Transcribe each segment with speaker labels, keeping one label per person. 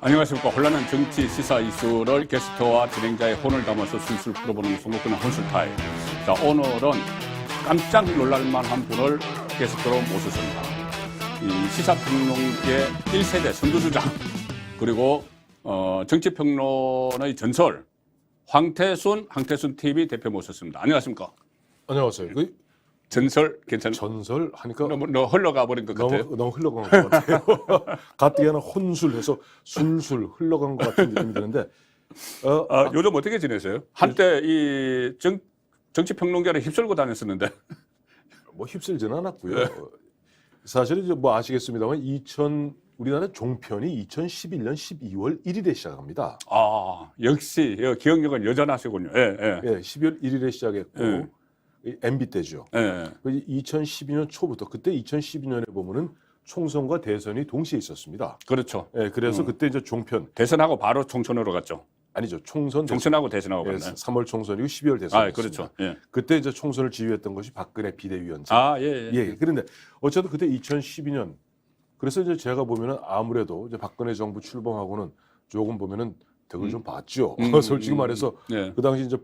Speaker 1: 안녕하십니까. 혼란한 정치 시사 이슈를 게스트와 진행자의 혼을 담아서 술술 풀어보는 송국근의 혼술타임. 자, 오늘은 깜짝 놀랄만한 분을 게스트로 모셨습니다. 이 시사평론계 1세대 선두주장, 그리고 정치평론의 전설 황태순 TV 대표 모셨습니다. 안녕하십니까.
Speaker 2: 안녕하세요.
Speaker 1: 전설 괜찮아요?
Speaker 2: 전설 하니까
Speaker 1: 너무 흘러가 버린 것 같아요.
Speaker 2: 너무 흘러간 것 같아요. 가뜩이나 혼술해서 술술 흘러간 것 같은 느낌이 드는데
Speaker 1: 요즘 어떻게 지내세요? 한때 이 정치평론가를 휩쓸고 다녔었는데.
Speaker 2: 뭐 휩쓸지는 않았고요. 사실은 이제 뭐 아시겠습니다만 우리나라 종편이 2011년 12월 1일에 시작합니다.
Speaker 1: 아, 역시 기억력은 여전하시군요. 예.
Speaker 2: 12월 1일에 시작했고 MB 때죠. 2012년 초부터 그때 2012년에 보면은 총선과 대선이 동시에 있었습니다.
Speaker 1: 그렇죠.
Speaker 2: 그래서 그때 이제 종편
Speaker 1: 대선하고 바로 총선으로 갔죠.
Speaker 2: 아니죠. 총선하고
Speaker 1: 대선하고 갔네.
Speaker 2: 3월 총선이고 12월 대선이었습니다.
Speaker 1: 그렇죠. 예.
Speaker 2: 그때 이제 총선을 지휘했던 것이 박근혜 비대위원장.
Speaker 1: 예.
Speaker 2: 그런데 어쨌든 그때 2012년 그래서 이제 제가 보면은 아무래도 이제 박근혜 정부 출범하고는 조금 보면은 덕을 좀 봤죠. 솔직히 말해서 그 당시 이제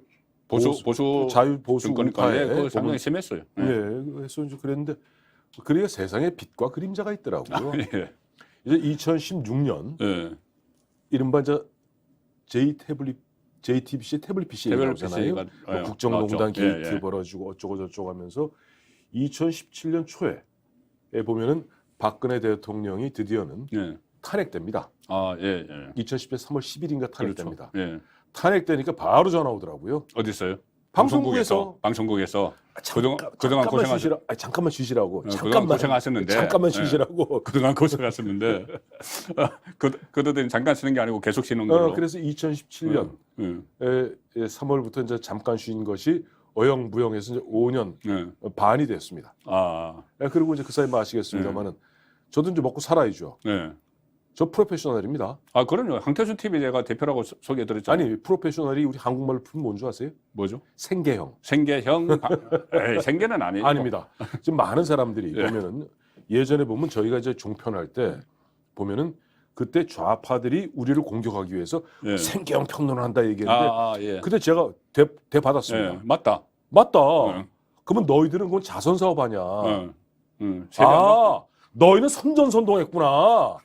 Speaker 1: 보수
Speaker 2: 자유 보수 우파에
Speaker 1: 상당히 심했어요.
Speaker 2: 그래서 이제 그랬는데 그러니까 세상에 빛과 그림자가 있더라고요.
Speaker 1: 예.
Speaker 2: 이제 2016년 이른바 이제 JTBC 태블릿 PC 나오잖아요. 뭐 국정농단 게이트 벌어지고 어쩌고 저쩌고 하면서 2017년 초에 보면은 박근혜 대통령이 드디어는 탄핵됩니다. 2010년 3월 10일인가 탄핵됩니다.
Speaker 1: 그렇죠.
Speaker 2: 탄핵되니까 바로 전화 오더라고요.
Speaker 1: 어디 있어요?
Speaker 2: 방송국에서.
Speaker 1: 그동안 고생하셨.
Speaker 2: 잠깐만 쉬시라고.
Speaker 1: 그동안 고생하셨는데.
Speaker 2: 잠깐만 쉬시라고.
Speaker 1: 그동안 고생하셨는데. 그러더니 잠깐 쉬는 게 아니고 계속 쉬는 걸로.
Speaker 2: 그래서 2017년 3월부터 이제 잠깐 쉰 것이 어영부영해서 이제 5년 반이 됐습니다. 그리고 이제 그 사이 뭐 아시겠습니다만은 저도 이제 먹고 살아야죠. 저 프로페셔널입니다.
Speaker 1: 그럼요. 황태순 TV 제가 대표라고 소개해드렸잖아요.
Speaker 2: 아니, 프로페셔널이 우리 한국말로 풀면 뭔지 아세요?
Speaker 1: 뭐죠?
Speaker 2: 생계형.
Speaker 1: 생계는 아니에요.
Speaker 2: 아닙니다. 지금 많은 사람들이 보면은 예전에 보면 저희가 이제 종편할 때 보면은 그때 좌파들이 우리를 공격하기 위해서 생계형 평론을 한다 얘기했는데 그때 제가 대 받았습니다.
Speaker 1: 맞다.
Speaker 2: 그러면 너희들은 그건 자선 사업 아니야. 너희는 선전선동했구나.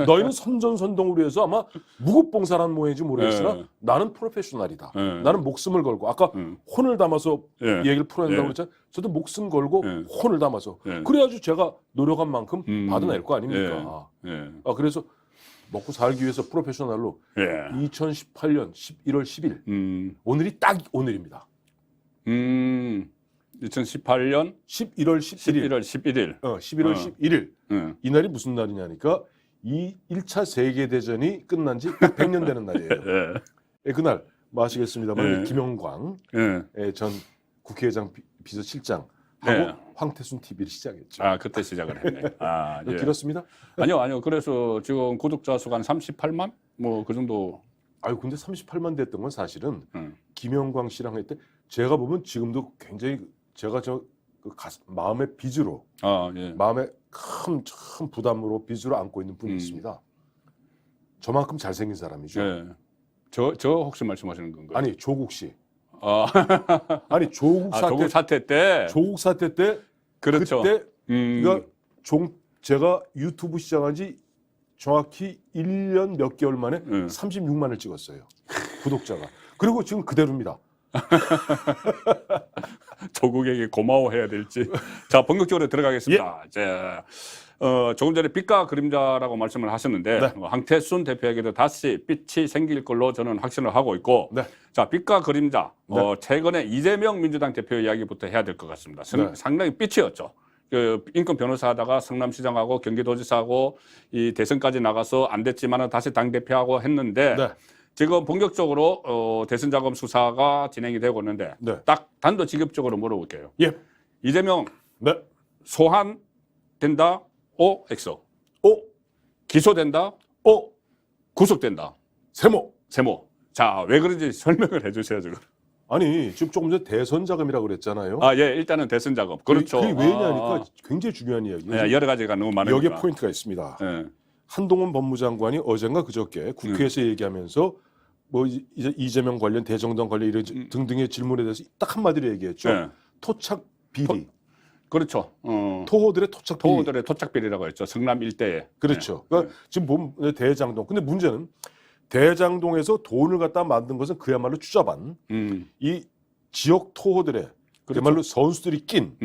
Speaker 2: 너희는 선전선동으로 해서 아마 무급봉사라는 모양인지 모르겠으나 나는 프로페셔널이다. 나는 목숨을 걸고 아까 혼을 담아서 얘기를 풀어낸다고 그랬잖아요. 저도 목숨 걸고 혼을 담아서 그래야지 제가 노력한 만큼 받아낼 거 아닙니까. 그래서 먹고 살기 위해서 프로페셔널로 2018년 11월 10일 오늘이 딱 오늘입니다.
Speaker 1: 2018년
Speaker 2: 11월 11일. 11월 11일. 이날이 무슨 날이냐니까 이 1차 세계대전이 끝난 지 100년 되는 날이에요. 그날 뭐 아시겠습니다만 김영광 전 국회의장 비서실장하고 황태순 TV를 시작했죠.
Speaker 1: 그때 시작을 했네.
Speaker 2: 길었습니다?
Speaker 1: 아니요. 그래서 지금 구독자 수가 한 38만? 뭐 그 정도.
Speaker 2: 근데 38만 됐던 건 사실은 김영광 씨랑 했을 때 제가 보면 지금도 굉장히 제가 마음의 빚으로 마음의 큰 부담으로 빚으로 안고 있는 분이 있습니다. 저만큼 잘생긴 사람이죠.
Speaker 1: 저 혹시 말씀하시는 건가요?
Speaker 2: 아니 조국 씨. 아니 조국 사태
Speaker 1: 때.
Speaker 2: 조국 사태 때.
Speaker 1: 그렇죠.
Speaker 2: 그때 그러니까 제가 유튜브 시작한 지 정확히 1년 몇 개월 만에 36만을 찍었어요. 구독자가. 그리고 지금 그대로입니다.
Speaker 1: 조국에게 고마워해야 될지. 자, 본격적으로 들어가겠습니다. 조금 전에 빛과 그림자라고 말씀을 하셨는데 황태순 대표에게도 다시 빛이 생길 걸로 저는 확신을 하고 있고 자, 빛과 그림자 최근에 이재명 민주당 대표 이야기부터 해야 될 것 같습니다. 상당히 빛이었죠. 인권 변호사 하다가 성남시장하고 경기도지사하고 이 대선까지 나가서 안 됐지만은 다시 당대표하고 했는데 지금 본격적으로 대선 자금 수사가 진행이 되고 있는데 딱 단도직입적으로 물어볼게요. 이재명 소환된다? O, X?
Speaker 2: O.
Speaker 1: 기소된다?
Speaker 2: O.
Speaker 1: 구속된다?
Speaker 2: 세모.
Speaker 1: 자, 왜 그런지 설명을 해주셔야죠.
Speaker 2: 아니 지금 조금 전에 대선 자금이라고 그랬잖아요.
Speaker 1: 일단은 대선 자금. 그렇죠.
Speaker 2: 그게 왜냐니까 굉장히 중요한 이야기예요.
Speaker 1: 여러 가지가 너무 많으니까.
Speaker 2: 여기에 포인트가 있습니다. 한동훈 법무장관이 어젠가 그저께 국회에서 얘기하면서 뭐 이제 이재명 관련 대정당 관련 이런 등등의 질문에 대해서 딱 한마디로 얘기했죠.
Speaker 1: 네.
Speaker 2: 토착 비리.
Speaker 1: 그렇죠.
Speaker 2: 토호들의 토착 비리.
Speaker 1: 토호들의 토착 비리라고 했죠. 성남 일대에.
Speaker 2: 그렇죠. 그러니까 지금 보면 대장동. 근데 문제는 대장동에서 돈을 갖다 만든 것은 그야말로 추자반. 이 지역 토호들의 그야말로 선수들이 낀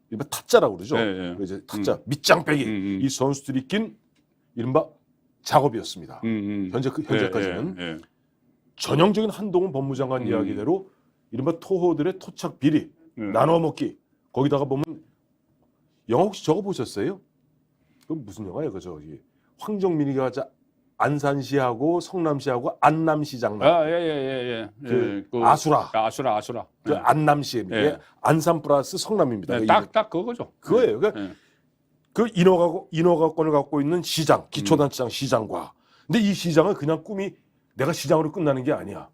Speaker 2: 이른바 타짜라고 그러죠.
Speaker 1: 네, 네.
Speaker 2: 이제 타짜 밑장빼기 이 선수들이 낀 이른바 작업이었습니다. 현재까지는 전형적인 한동훈 법무장관 이야기대로 이른바 토호들의 토착 비리 나눠 먹기. 거기다가 보면 영화 혹시 저거 보셨어요? 그 무슨 영화예요? 그 저기 황정민이가 안산시하고 성남시하고 안남시장
Speaker 1: 예예예.
Speaker 2: 그 아수라.
Speaker 1: 아수라.
Speaker 2: 그 안남시입니다.
Speaker 1: 예.
Speaker 2: 안산 플러스 성남입니다.
Speaker 1: 딱 그거죠.
Speaker 2: 그거예요. 그러니까 그 인허가권을 갖고 있는 시장, 기초단체장 시장과 근데 이 시장은 그냥 꿈이 내가 시장으로 끝나는 게 아니야.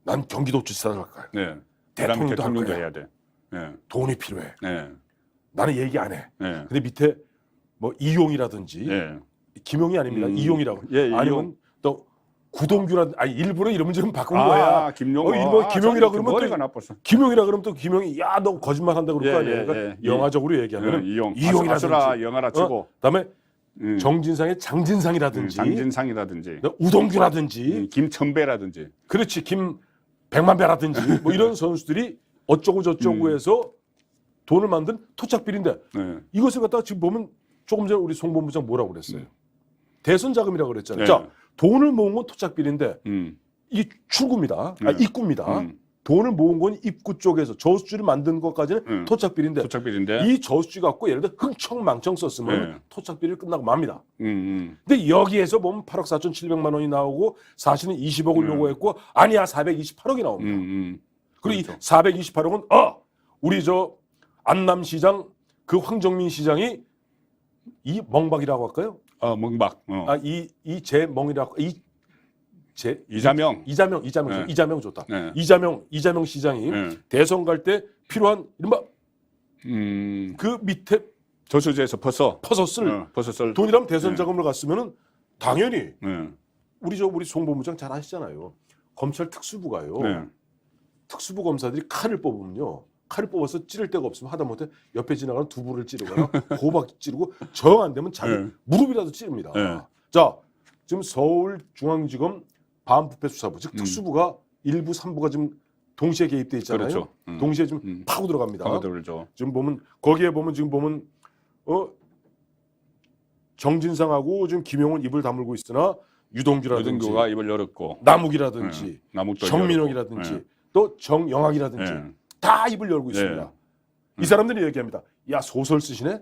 Speaker 2: 난 경기도지사를 할 거야.
Speaker 1: 네.
Speaker 2: 대통령도 할 거야.
Speaker 1: 해야 돼. 네.
Speaker 2: 돈이 필요해.
Speaker 1: 네.
Speaker 2: 나는 얘기 안 해.
Speaker 1: 네.
Speaker 2: 근데 밑에 뭐 이용이라든지
Speaker 1: 네.
Speaker 2: 김용이 아닙니다. 이용이라고.
Speaker 1: 예,
Speaker 2: 아니면 또 구동규라 아니 일부러 이름을 지금 바꾼 거야.
Speaker 1: 김용.
Speaker 2: 뭐 김용이라 그러면
Speaker 1: 머리가 나빴어.
Speaker 2: 김용이라 그러면 또 김용이 야 너 거짓말한다 그럴 거 아니에요. 그러니까 영화적으로 얘기하면
Speaker 1: 이용이라든지 아수라 영화라 치고.
Speaker 2: 그다음에 정진상의 장진상이라든지
Speaker 1: 장진상이라든지
Speaker 2: 우동규라든지
Speaker 1: 김천배라든지
Speaker 2: 그렇지 백만배라든지 뭐 이런 선수들이 어쩌고 저쩌고 해서 돈을 만든 토착비리인데 이것을 갖다가 지금 보면 조금 전에 우리 송 본부장 뭐라고 그랬어요? 대선 자금이라고 그랬잖아요. 자, 돈을 모은 건 토착비리인데 이 출구입니다. 입구입니다. 돈을 모은 건 입구 쪽에서 저수지를 만든 것까지는 토착비리인데 이 저수지 갖고 예를 들어 흥청망청 썼으면 토착비리를 끝나고 맙니다. 근데 여기에서 보면 8억 4,700만 원이 나오고 사실은 20억을 요구했고 아니야 428억이 나옵니다. 그리고
Speaker 1: 그렇죠.
Speaker 2: 이 428억은 우리 저 안남시장 그 황정민 시장이 이 멍박이라고 할까요?
Speaker 1: 멍박.
Speaker 2: 이 제멍이라고
Speaker 1: 이자명
Speaker 2: 좋다.
Speaker 1: 네.
Speaker 2: 이자명 시장이 대선 갈 때 필요한 이른바 그 밑에
Speaker 1: 저수지에서 퍼서
Speaker 2: 쓸 돈이라면 대선 자금을 갔으면은 당연히 우리 송 본부장 잘 아시잖아요. 검찰 특수부가요. 특수부 검사들이 칼을 뽑으면요. 칼을 뽑아서 찌를 데가 없으면 하다못해 옆에 지나가는 두부를 찌르거나 호박 찌르고 정 안 되면 자기 무릎이라도 찌릅니다. 자, 지금 서울중앙지검 반부패수사부 즉 특수부가 1부, 3부가 지금 동시에 개입돼 있잖아요.
Speaker 1: 그렇죠.
Speaker 2: 동시에 지금 파고 들어갑니다.
Speaker 1: 파고들죠.
Speaker 2: 지금 보면 거기에 보면 지금 보면 정진상하고 지금 김용은 입을 다물고 있으나
Speaker 1: 유동규가 입을 열었고
Speaker 2: 남욱이라든지
Speaker 1: 남욱도
Speaker 2: 정민옥이라든지 또 정영학이라든지 다 입을 열고 있습니다. 이 사람들이 얘기합니다. 야 소설 쓰시네?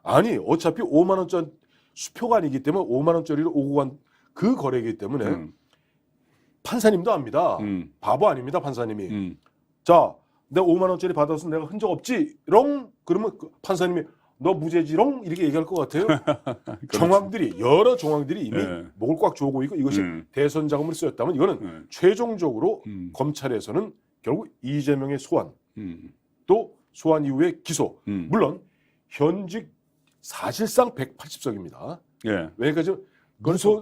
Speaker 2: 아니 어차피 5만 원짜리 수표가 아니기 때문에 5만 원짜리를 오고 간 그 거래이기 때문에 판사님도 압니다. 바보 아닙니다 판사님이. 자 내가 5만 원짜리 받아서 내가 흔적 없지? 롱 그러면 그 판사님이 너 무죄지롱 이렇게 얘기할 것 같아요. 여러 정황들이 이미 목을 꽉 조고 있고 이것이 대선 자금을 쓰였다면 이거는 최종적으로 검찰에서는 결국 이재명의 소환 또 소환 이후에 기소 물론 현직 사실상 180석입니다. 왜냐니까 지금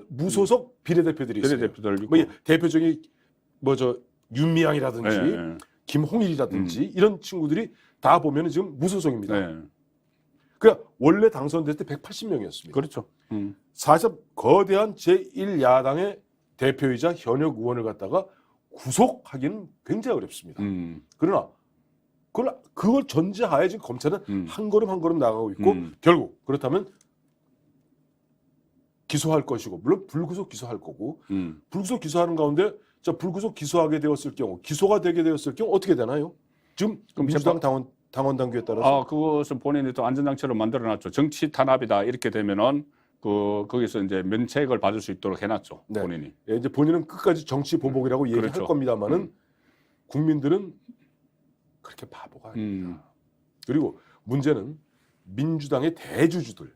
Speaker 2: 무소속 비례대표들이 있어요. 뭐 대표적인 윤미향이라든지 김홍일이라든지 이런 친구들이 다 보면 지금 무소속입니다. 그러니까 원래 당선될 때 180명이었습니다.
Speaker 1: 그렇죠.
Speaker 2: 사실 거대한 제1야당의 대표이자 현역 의원을 갖다가 구속하기는 굉장히 어렵습니다. 그러나 그걸 전제하에 지금 검찰은 한 걸음 한 걸음 나가고 있고 결국 그렇다면 기소할 것이고 물론 불구속 기소할 거고 불구속 기소하는 가운데 불구속 기소하게 되었을 경우 기소가 되게 되었을 경우 어떻게 되나요? 지금 민주당 당원 당규에 따라서
Speaker 1: 그것은 본인이 또 안전장치를 만들어놨죠. 정치 탄압이다 이렇게 되면은 거기서 이제 면책을 받을 수 있도록 해놨죠. 본인이.
Speaker 2: 이제 본인은 끝까지 정치 보복이라고 얘기할 겁니다만은 국민들은 그렇게 바보가 아닙니다. 그리고 문제는 민주당의 대주주들.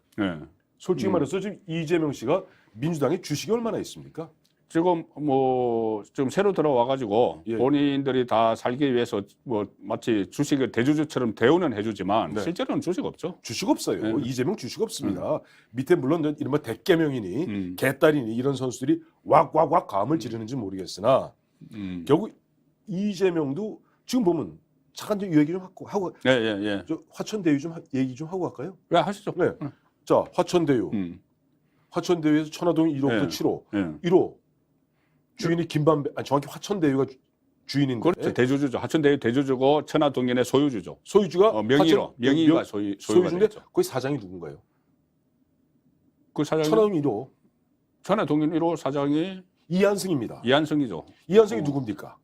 Speaker 2: 솔직히 말해서 지금 이재명 씨가 민주당의 주식이 얼마나 있습니까?
Speaker 1: 지금 뭐 좀 새로 들어와 가지고
Speaker 2: 예.
Speaker 1: 본인들이 다 살기 위해서 뭐 마치 주식을 대주주처럼 대우는 해주지만
Speaker 2: 네.
Speaker 1: 실제로는 주식 없죠.
Speaker 2: 주식 없어요.
Speaker 1: 네.
Speaker 2: 이재명 주식 없습니다. 밑에 물론 이른바 대개명이니
Speaker 1: 음.
Speaker 2: 개딸이니 이런 선수들이 왁왁왁 감을 지르는지 모르겠으나 결국 이재명도 지금 보면 잠깐 좀 얘기 좀 하고
Speaker 1: 예.
Speaker 2: 저 화천대유 좀 얘기 좀 하고 갈까요?
Speaker 1: 왜 하시죠?
Speaker 2: 네. 자, 화천대유. 화천대유에서 천화동 1호부터
Speaker 1: 예.
Speaker 2: 7호.
Speaker 1: 예.
Speaker 2: 1호 주인이 김반배, 아니 정확히 화천대유가 주인인데
Speaker 1: 그렇죠. 대주주죠. 화천대유 대주주고 천하동인의 소유주죠.
Speaker 2: 소유주가
Speaker 1: 명의로 명의가
Speaker 2: 명-
Speaker 1: 소유가
Speaker 2: 소유주인데
Speaker 1: 되죠.
Speaker 2: 거기 사장이 누군가요?
Speaker 1: 그 사장이
Speaker 2: 천화동 1호
Speaker 1: 천하동인 1호 사장이
Speaker 2: 이한승입니다.
Speaker 1: 이한승이죠.
Speaker 2: 이한승이 누굽니까?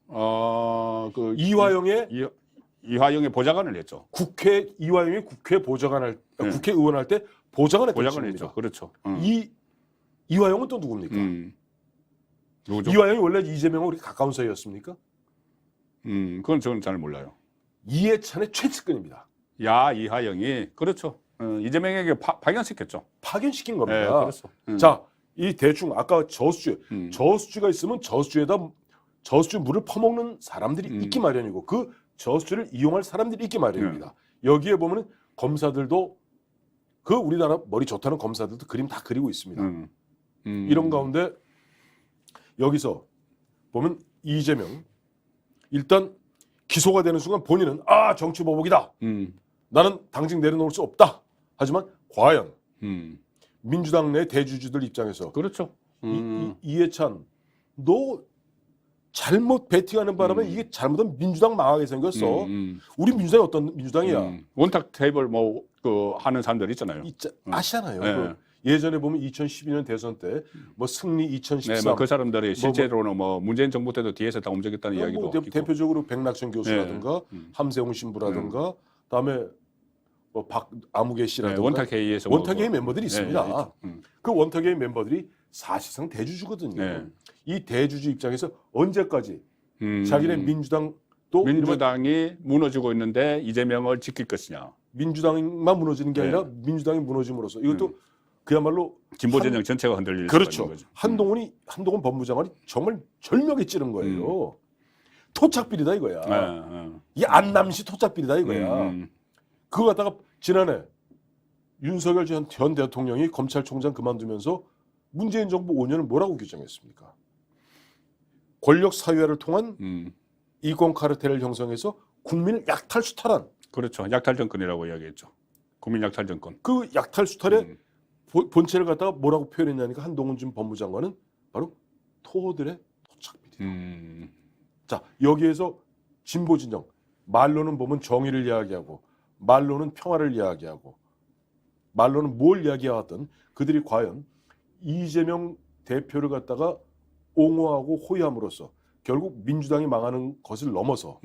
Speaker 1: 그
Speaker 2: 이화영의
Speaker 1: 이화영의 보좌관을 했죠.
Speaker 2: 이화영이 국회 보좌관할
Speaker 1: 네.
Speaker 2: 국회의원 할 때 보좌관을
Speaker 1: 보좌관을 했죠. 그렇죠.
Speaker 2: 이화영은 또 누굽니까?
Speaker 1: 누구죠?
Speaker 2: 이화영이 원래 이재명하고 그렇게 가까운 사이였습니까?
Speaker 1: 그건 저는 잘 몰라요.
Speaker 2: 이해찬의 최측근입니다.
Speaker 1: 야 이하영이 그렇죠. 이재명에게 파견시켰죠.
Speaker 2: 파견시킨
Speaker 1: 네,
Speaker 2: 겁니다.
Speaker 1: 그렇죠.
Speaker 2: 자, 이 대충 아까 저수지,
Speaker 1: 음.
Speaker 2: 저수지가 있으면 저수지에다 저수지 물을 퍼먹는 사람들이 있기 마련이고 그 저수지를 이용할 사람들이 있기 마련입니다. 여기에 보면은 검사들도 그 우리나라 머리 좋다는 검사들도 그림 다 그리고 있습니다. 이런 가운데 여기서 보면 이재명 일단 기소가 되는 순간 본인은 정치 보복이다. 나는 당직 내려놓을 수 없다. 하지만 과연 민주당 내 대주주들 입장에서
Speaker 1: 그렇죠.
Speaker 2: 이해찬 너 잘못 배팅하는 바람에 이게 잘못하면 민주당 망하게 생겼어. 우리 민주당이 어떤 민주당이야?
Speaker 1: 원탁 테이블 뭐 그 하는 사람들 있잖아요.
Speaker 2: 아시잖아요.
Speaker 1: 네.
Speaker 2: 그 예전에 보면 2012년 대선 때 뭐 승리 2013
Speaker 1: 네, 뭐그 사람들이 실제로는 뭐 문재인 정부 때도 뒤에서 다 움직였다는 이야기도
Speaker 2: 뭐
Speaker 1: 있고.
Speaker 2: 대표적으로 백낙천 교수라든가 함세웅 신부라든가 그다음에 뭐 박아무개 씨라든가
Speaker 1: 원탁회의에서
Speaker 2: 원탁회의 멤버들이 있습니다.
Speaker 1: 있죠.
Speaker 2: 그 원탁회의 멤버들이 사실상 대주주거든요.
Speaker 1: 네.
Speaker 2: 이 대주주 입장에서 언제까지 자기네 민주당도
Speaker 1: 민주당이 무너지고 있는데 이재명을 지킬 것이냐.
Speaker 2: 민주당만 무너지는 게 아니라 민주당이 무너짐으로써 이것도 그야말로
Speaker 1: 진보 진영 전체가 흔들릴
Speaker 2: 그렇죠.
Speaker 1: 수가 있는 거죠.
Speaker 2: 한동훈 법무장관이 정말 절묘하게 찌른 거예요. 토착비리다 이거야. 이 안남시 토착비리다 이거야. 그거 갖다가 지난해 윤석열 전 대통령이 검찰총장 그만두면서 문재인 정부 5년을 뭐라고 규정했습니까? 권력 사유화를 통한 이권 카르텔을 형성해서 국민을 약탈수탈한
Speaker 1: 그렇죠. 약탈 정권이라고 이야기했죠. 국민 약탈 정권.
Speaker 2: 그 약탈수탈의 본체를 갖다가 뭐라고 표현했냐니까 한동훈 전 법무장관은 바로 토호들의 토착비리다. 자, 여기에서 진보 진영 말로는 보면 정의를 이야기하고 말로는 평화를 이야기하고 말로는 뭘 이야기해왔던 그들이 과연 이재명 대표를 갖다가 옹호하고 호위함으로써 결국 민주당이 망하는 것을 넘어서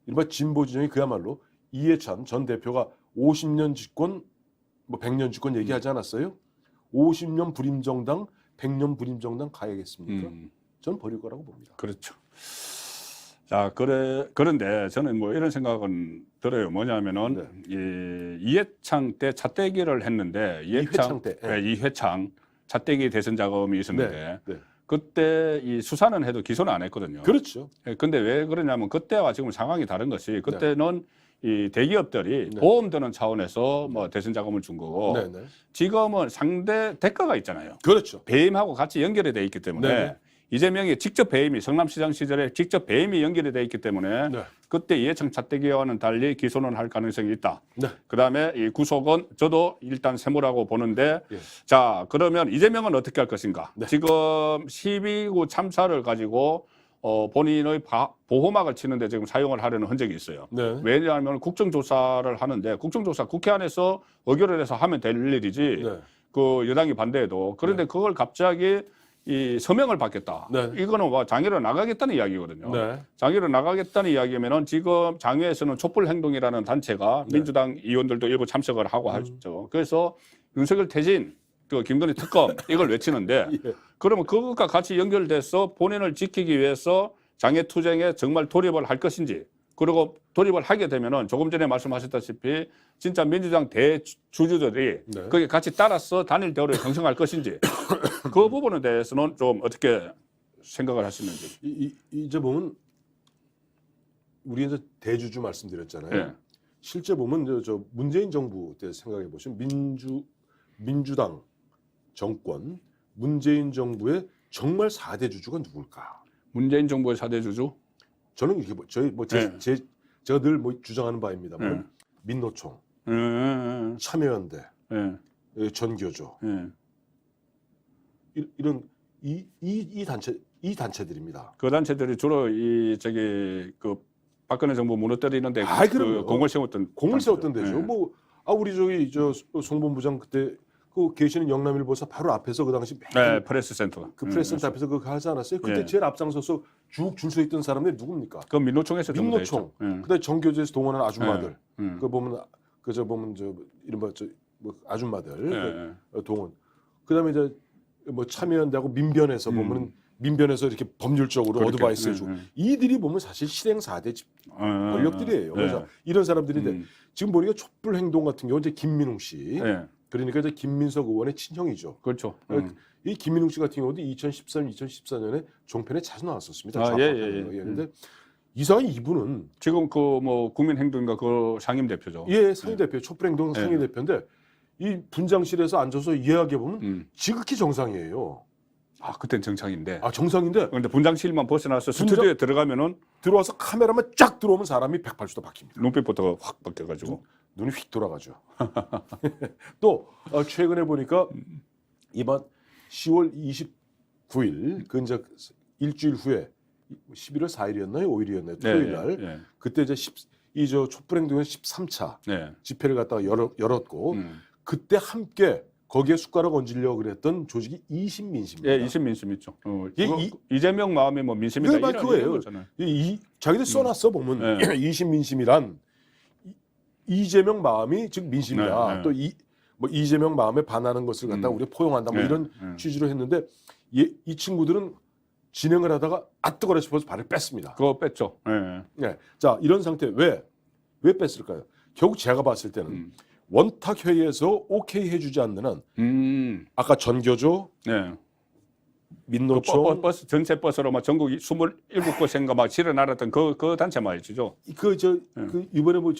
Speaker 2: 이른바 진보 진영이 그야말로 이해찬 전 대표가 50년 집권 뭐 100년 집권 얘기하지 않았어요? 50년 불임정당 100년 불임정당 가야겠습니까? 저는 버릴 거라고 봅니다.
Speaker 1: 그렇죠. 자, 그런데 저는 뭐 이런 생각은 들어요. 뭐냐면은 이해창 때 차떼기를 했는데
Speaker 2: 이회창 때.
Speaker 1: 이회창 차떼기 대선 자금이 있었는데
Speaker 2: 네.
Speaker 1: 그때 이 수사는 해도 기소는 안 했거든요.
Speaker 2: 그렇죠.
Speaker 1: 근데 왜 그러냐면 그때와 지금 상황이 다른 것이 그때는 이 대기업들이
Speaker 2: 네.
Speaker 1: 보험 드는 차원에서 뭐 대선 자금을 준 거고
Speaker 2: 네.
Speaker 1: 지금은 상대 대가가 있잖아요.
Speaker 2: 그렇죠.
Speaker 1: 배임하고 같이 연결이 돼 있기 때문에
Speaker 2: 네.
Speaker 1: 이재명이 직접 배임이 성남시장 시절에 직접 배임이 연결이 돼 있기 때문에
Speaker 2: 네.
Speaker 1: 그때 이해창 차떼기와는 달리 기소는 할 가능성이 있다.
Speaker 2: 네.
Speaker 1: 그다음에 이 구속은 저도 일단 세무라고 보는데
Speaker 2: 예.
Speaker 1: 자 그러면 이재명은 어떻게 할 것인가?
Speaker 2: 네.
Speaker 1: 지금 12구 참사를 가지고 본인의 보호막을 치는데 지금 사용을 하려는 흔적이 있어요.
Speaker 2: 네.
Speaker 1: 왜냐하면 국정조사를 하는데 국정조사 국회 안에서 의결을 해서 하면 될 일이지
Speaker 2: 네.
Speaker 1: 그 여당이 반대해도 그런데 그걸 갑자기 이 서명을 받겠다.
Speaker 2: 네.
Speaker 1: 이거는 뭐 장애로 나가겠다는 이야기거든요.
Speaker 2: 네.
Speaker 1: 장애로 나가겠다는 이야기면은 지금 장외에서는 촛불 행동이라는 단체가
Speaker 2: 네.
Speaker 1: 민주당 의원들도 일부 참석을 하고 하죠. 그래서 윤석열 퇴진, 그 김건희 특검 이걸 외치는데
Speaker 2: 예.
Speaker 1: 그러면 그것과 같이 연결돼서 본인을 지키기 위해서 장애 투쟁에 정말 돌입을 할 것인지 그리고 돌입을 하게 되면은 조금 전에 말씀하셨다시피 진짜 민주당 대주주들이
Speaker 2: 네.
Speaker 1: 거기에 같이 따라서 단일 대우를 형성할 것인지 그 부분에 대해서는 좀 어떻게 생각을 하시는지.
Speaker 2: 이제 보면 우리 이제 대주주 말씀드렸잖아요.
Speaker 1: 예.
Speaker 2: 실제 보면 저 문재인 정부 때 생각해 보시면 민주당 정권 문재인 정부의 정말 4대 주주가 누굴까?
Speaker 1: 문재인 정부의 4대 주주?
Speaker 2: 저는 이렇게 제가 늘 뭐 주장하는 바입니다만
Speaker 1: 네.
Speaker 2: 민노총,
Speaker 1: 예.
Speaker 2: 참여연대,
Speaker 1: 예.
Speaker 2: 전교조
Speaker 1: 예.
Speaker 2: 이런 이 단체들입니다.
Speaker 1: 그 단체들이 주로 그 박근혜 정부 무너뜨리는데
Speaker 2: 그럼요.
Speaker 1: 공을 세웠던
Speaker 2: 데죠.
Speaker 1: 예.
Speaker 2: 뭐 우리 송본부장 그때 그 계시는 영남일보사 바로 앞에서 그 당시
Speaker 1: 네, 프레스 센터.
Speaker 2: 그 프레스센터 앞에서 그거 하지 않았어요? 그때
Speaker 1: 예.
Speaker 2: 제일 앞장서서 쭉 줄 서 있던 사람들이 누굽니까?
Speaker 1: 그 민노총에서
Speaker 2: 민노총. 그다음에 정교조에서 동원한 아줌마들.
Speaker 1: 예.
Speaker 2: 그 보면 이른바 뭐 아줌마들 동원. 그다음에 이제 뭐 참여연대하고 민변에서 보면은 민변에서 이렇게 법률적으로
Speaker 1: 그렇게,
Speaker 2: 어드바이스 해주고 이들이 보면 사실 실행 4대 권력들이에요. 그래서 이런 사람들인데 지금 보니까 촛불 행동 같은 경우 이제 김민웅 씨. 그러니까 이제 김민석 의원의 친형이죠.
Speaker 1: 그렇죠.
Speaker 2: 이 김민웅 씨 같은 경우도 2014년에 종편에 자주 나왔었습니다. 그런데 이상하게 이분은
Speaker 1: 지금 그 뭐 국민행동인가 그 상임 대표죠.
Speaker 2: 상임 대표, 촛불 행동 상임 대표인데 이 분장실에서 앉아서 이야기해 보면 지극히 정상이에요.
Speaker 1: 그땐 정상인데.
Speaker 2: 정상인데.
Speaker 1: 그런데 분장실만 벗어나서 스튜디오에 들어가면은
Speaker 2: 들어와서 카메라만 쫙 들어오면 사람이 180도 바뀝니다.
Speaker 1: 눈빛부터 확 바뀌어가지고
Speaker 2: 눈이 휙 돌아가죠. 또 최근에 보니까 이번 10월 29일 그 이제 일주일 후에 11월 4일이었나요? 5일이었나요? 토요일 날 그때 이제 촛불 행동의 13차 집회를 갖다가 열었고 그때 함께 거기에 숟가락 얹으려고 그랬던 조직이 이신민심입니다.
Speaker 1: 이신민심 있죠. 이재명 마음이 뭐 민심이다.
Speaker 2: 네, 그거예요. 자기들 써놨어 보면 이신민심이란 이재명 마음이 즉 민심이다. 또 뭐 이재명 마음에 반하는 것을 갖다 우리 포용한다. 뭐 이런 취지로 했는데 이 친구들은 진행을 하다가 뜨거라 싶어서 발을 뺐습니다.
Speaker 1: 그거 뺐죠.
Speaker 2: 자, 이런 상태 왜 뺐을까요? 결국 제가 봤을 때는 원탁 회의에서 오케이 해주지 않는 한 아까 전교조, 민노총,
Speaker 1: 버스 전체 버스로 막 전국 27곳인가 막 실어 나갔던 그 단체 말이죠.
Speaker 2: 그 이번에 뭐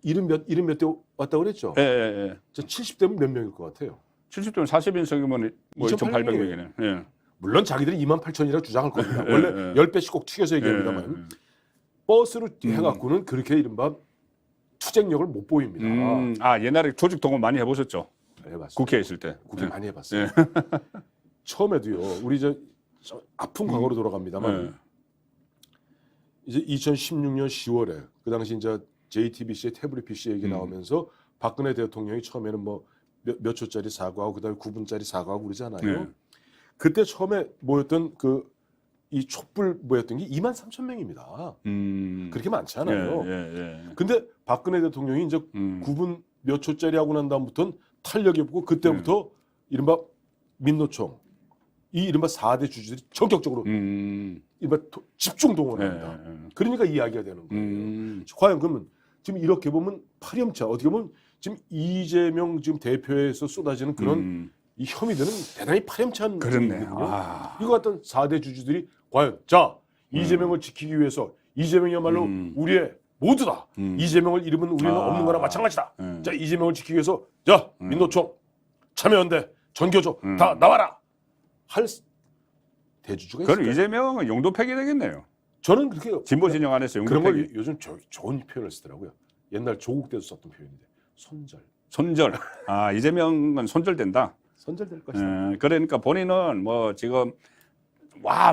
Speaker 2: 이름 몇 대 왔다고 그랬죠? 저 70대면 몇 명일 것 같아요?
Speaker 1: 70대면 40인석이면 뭐 2,800명이네.
Speaker 2: 물론 자기들이 28,000이라고 주장할 겁니다. 원래 10배씩 꼭 튀겨서 얘기합니다만 버스로 해갖고는 그렇게 이른바 투쟁력을 못 보입니다.
Speaker 1: 옛날에 조직 동원 많이 해보셨죠?
Speaker 2: 해봤어요.
Speaker 1: 국회에 있을 때.
Speaker 2: 국회 많이 해봤어요. 처음에도요. 우리 저 아픈 과거로 돌아갑니다만 이제 2016년 10월에 그 당시 이제 JTBC의 태블릿 PC 얘기 나오면서 박근혜 대통령이 처음에는 뭐 몇 초짜리 사과하고 그다음에 9분짜리 사과하고 그러잖아요. 그때 처음에 모였던 이 촛불 모였던 게 23,000명입니다. 그렇게 많지 않아요. 근데 박근혜 대통령이 이제 9분 몇 초짜리 하고 난 다음부터는 탄력이 없고 그때부터 이른바 민노총 이 이른바 4대 주주들이 전격적으로 이른바 집중 동원합니다. 그러니까 이야기가 되는 거예요. 과연 그러면 지금 이렇게 보면 파렴차 어떻게 보면 지금 이재명 지금 대표에서 쏟아지는 그런 이 혐의들은 대단히 파렴치한
Speaker 1: 그렇네요.
Speaker 2: 이거 같은 4대 주주들이 과연 이재명을 지키기 위해서 이재명이야말로 우리의 모두다. 이재명을 잃으면 우리는 없는 거나 마찬가지다. 자, 이재명을 지키기 위해서 민노총, 참여연대, 전교조 다 나와라. 할 대주주가 있어요.
Speaker 1: 그럼 이재명은 용도 폐기되겠네요.
Speaker 2: 저는 그렇게
Speaker 1: 진보 진영 안에서 용도
Speaker 2: 그런 걸
Speaker 1: 폐기.
Speaker 2: 요즘 좋은 표현을 쓰더라고요. 옛날 조국 때도 썼던 표현인데
Speaker 1: 손절. 이재명은 손절된다.
Speaker 2: 손절될 것이다.
Speaker 1: 그러니까 본인은 뭐 지금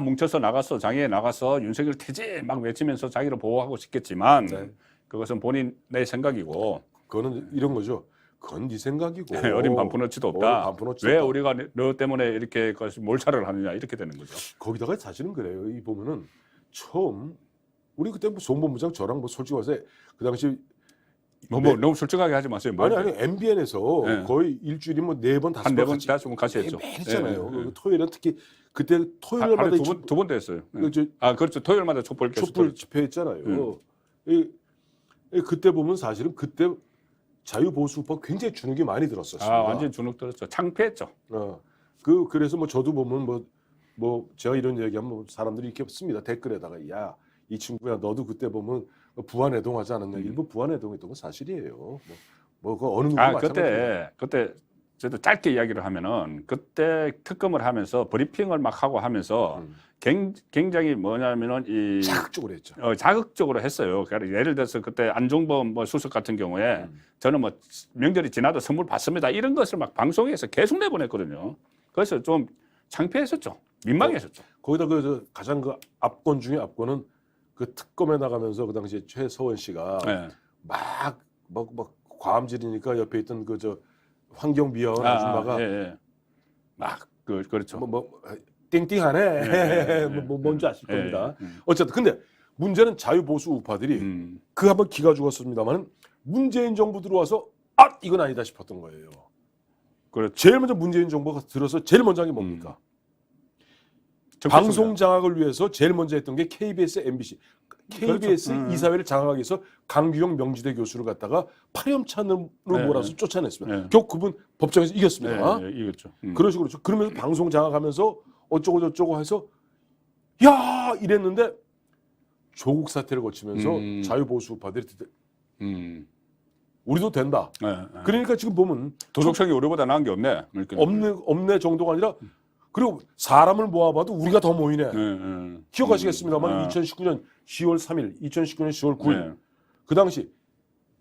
Speaker 1: 뭉쳐서 나가서 장애에 나가서 윤석열 퇴진 막 외치면서 자기를 보호하고 싶겠지만 그것은 본인의 생각이고
Speaker 2: 그거는 이런 거죠. 그건 네 생각이고
Speaker 1: 어린 반푼어치도 없다. 왜
Speaker 2: 없다.
Speaker 1: 우리가 너 때문에 이렇게 몰살을 하느냐 이렇게 되는 거죠.
Speaker 2: 거기다가 사실은 그래요. 이 보면은 처음 우리 그때 뭐 송본부장 저랑 뭐 솔직히 말해서 그 당시
Speaker 1: 너무 솔직하게 하지 마세요.
Speaker 2: 아니 MBN에서 거의 일주일에 뭐 4번 5번
Speaker 1: 한 4번 다시 같이 했죠.
Speaker 2: 매일 했잖아요. 토요일은 특히 그때 토요일마다
Speaker 1: 두 번 됐어요. 그렇죠. 토요일마다 촛불 계속
Speaker 2: 집회했잖아요. 그때 보면 사실은 그때 자유보수우파 굉장히 주눅이 많이 들었었습니다.
Speaker 1: 완전 주눅 들었죠. 창피했죠.
Speaker 2: 그래서 뭐 저도 보면 뭐 제가 이런 얘기하면 뭐 사람들이 이렇게 씁니다. 댓글에다가 야, 이 친구야 너도 그때 보면 부안해동하지 않았냐. 일부 부안해동했던 건 사실이에요. 그 어느 누구 마찬가지예요.
Speaker 1: 그때 저도 짧게 이야기를 하면은 그때 특검을 하면서 브리핑을 막 하고 하면서 굉장히 뭐냐면은
Speaker 2: 자극적으로 했죠.
Speaker 1: 자극적으로 했어요. 그러니까 예를 들어서 그때 안종범 뭐 수석 같은 경우에 저는 뭐 명절이 지나도 선물 받습니다. 이런 것을 막 방송에서 계속 내보냈거든요. 그래서 좀 창피했었죠. 민망했었죠.
Speaker 2: 거기다 가장 압권 중에 압권은 그 특검에 나가면서 그 당시에 최서원 씨가 막 과음질이니까 옆에 있던 환경미화원 아줌마가
Speaker 1: 막 그렇죠.
Speaker 2: 띵띵하네. 뭔지 아실 겁니다. 어쨌든 근데 문제는 자유보수 우파들이 그 한번 기가 죽었습니다만 문재인 정부 들어와서 이건 아니다 싶었던 거예요.
Speaker 1: 그렇죠.
Speaker 2: 제일 먼저 문재인 정부가 들어서 제일 먼저 한 게 뭡니까? 방송 장악을 위해서 제일 먼저 했던 게 KBS, MBC. KBS
Speaker 1: 그렇죠.
Speaker 2: 이사회를 장악하기 위해서 강규영 명지대 교수를 갖다가 파렴찬으로 몰아서 쫓아냈습니다. 결국 그분 법정에서 이겼습니다.
Speaker 1: 이겼죠.
Speaker 2: 그런 식으로 그러면서 방송 장악하면서 어쩌고 저쩌고 해서 야 이랬는데 조국 사태를 거치면서 자유보수우파들이 우리도 된다. 그러니까 지금 보면
Speaker 1: 도덕성이 우리보다 나은 게 없네.
Speaker 2: 없네 정도가 아니라 그리고 사람을 모아봐도 우리가 더 모이네. 기억하시겠습니다만 2019년 10월 3일, 2019년 10월 9일 그 당시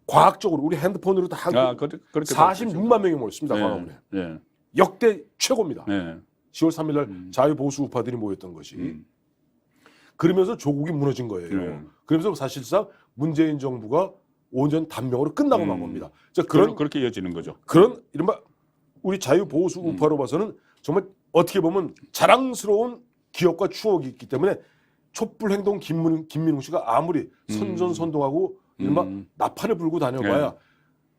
Speaker 2: 과학적으로 우리 핸드폰으로 다 46만 명이 모였습니다. 광화문에. 역대 최고입니다. 10월 3일 날 자유보수 우파들이 모였던 것이. 그러면서 조국이 무너진 거예요. 그러면서 사실상 문재인 정부가 5년 단명으로 끝나고 만 겁니다.
Speaker 1: 그렇게 이어지는 거죠.
Speaker 2: 그런 이른바 우리 자유보수 우파로 봐서는 정말 어떻게 보면 자랑스러운 기억과 추억이 있기 때문에 촛불행동 김민웅 씨가 아무리 선전선동하고 이른바 나팔을 불고 다녀봐야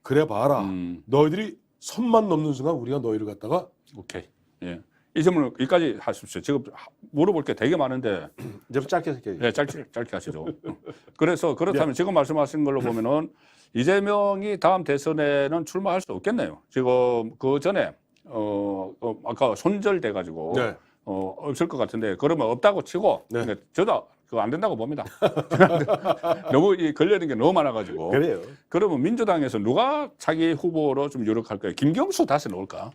Speaker 2: 그래 봐라. 너희들이 선만 넘는 순간 우리가 너희를 갖다가
Speaker 1: 오케이. 이 점을 여기까지 하십시오. 지금 물어볼 게 되게 많은데
Speaker 2: 이제 짧게 할게요.
Speaker 1: 짧게 하시죠. 그래서 그렇다면 지금 말씀하신 걸로 보면은 이재명이 다음 대선에는 출마할 수 없겠네요. 지금 그 전에 아까 손절돼 가지고 없을 것 같은데 그러면 없다고 치고 저도 그거 안 된다고 봅니다. 너무 걸려있는 게 너무 많아가지고.
Speaker 2: 그래요.
Speaker 1: 그러면 민주당에서 누가 자기 후보로 좀 유력할까요? 김경수 다시 넣을까?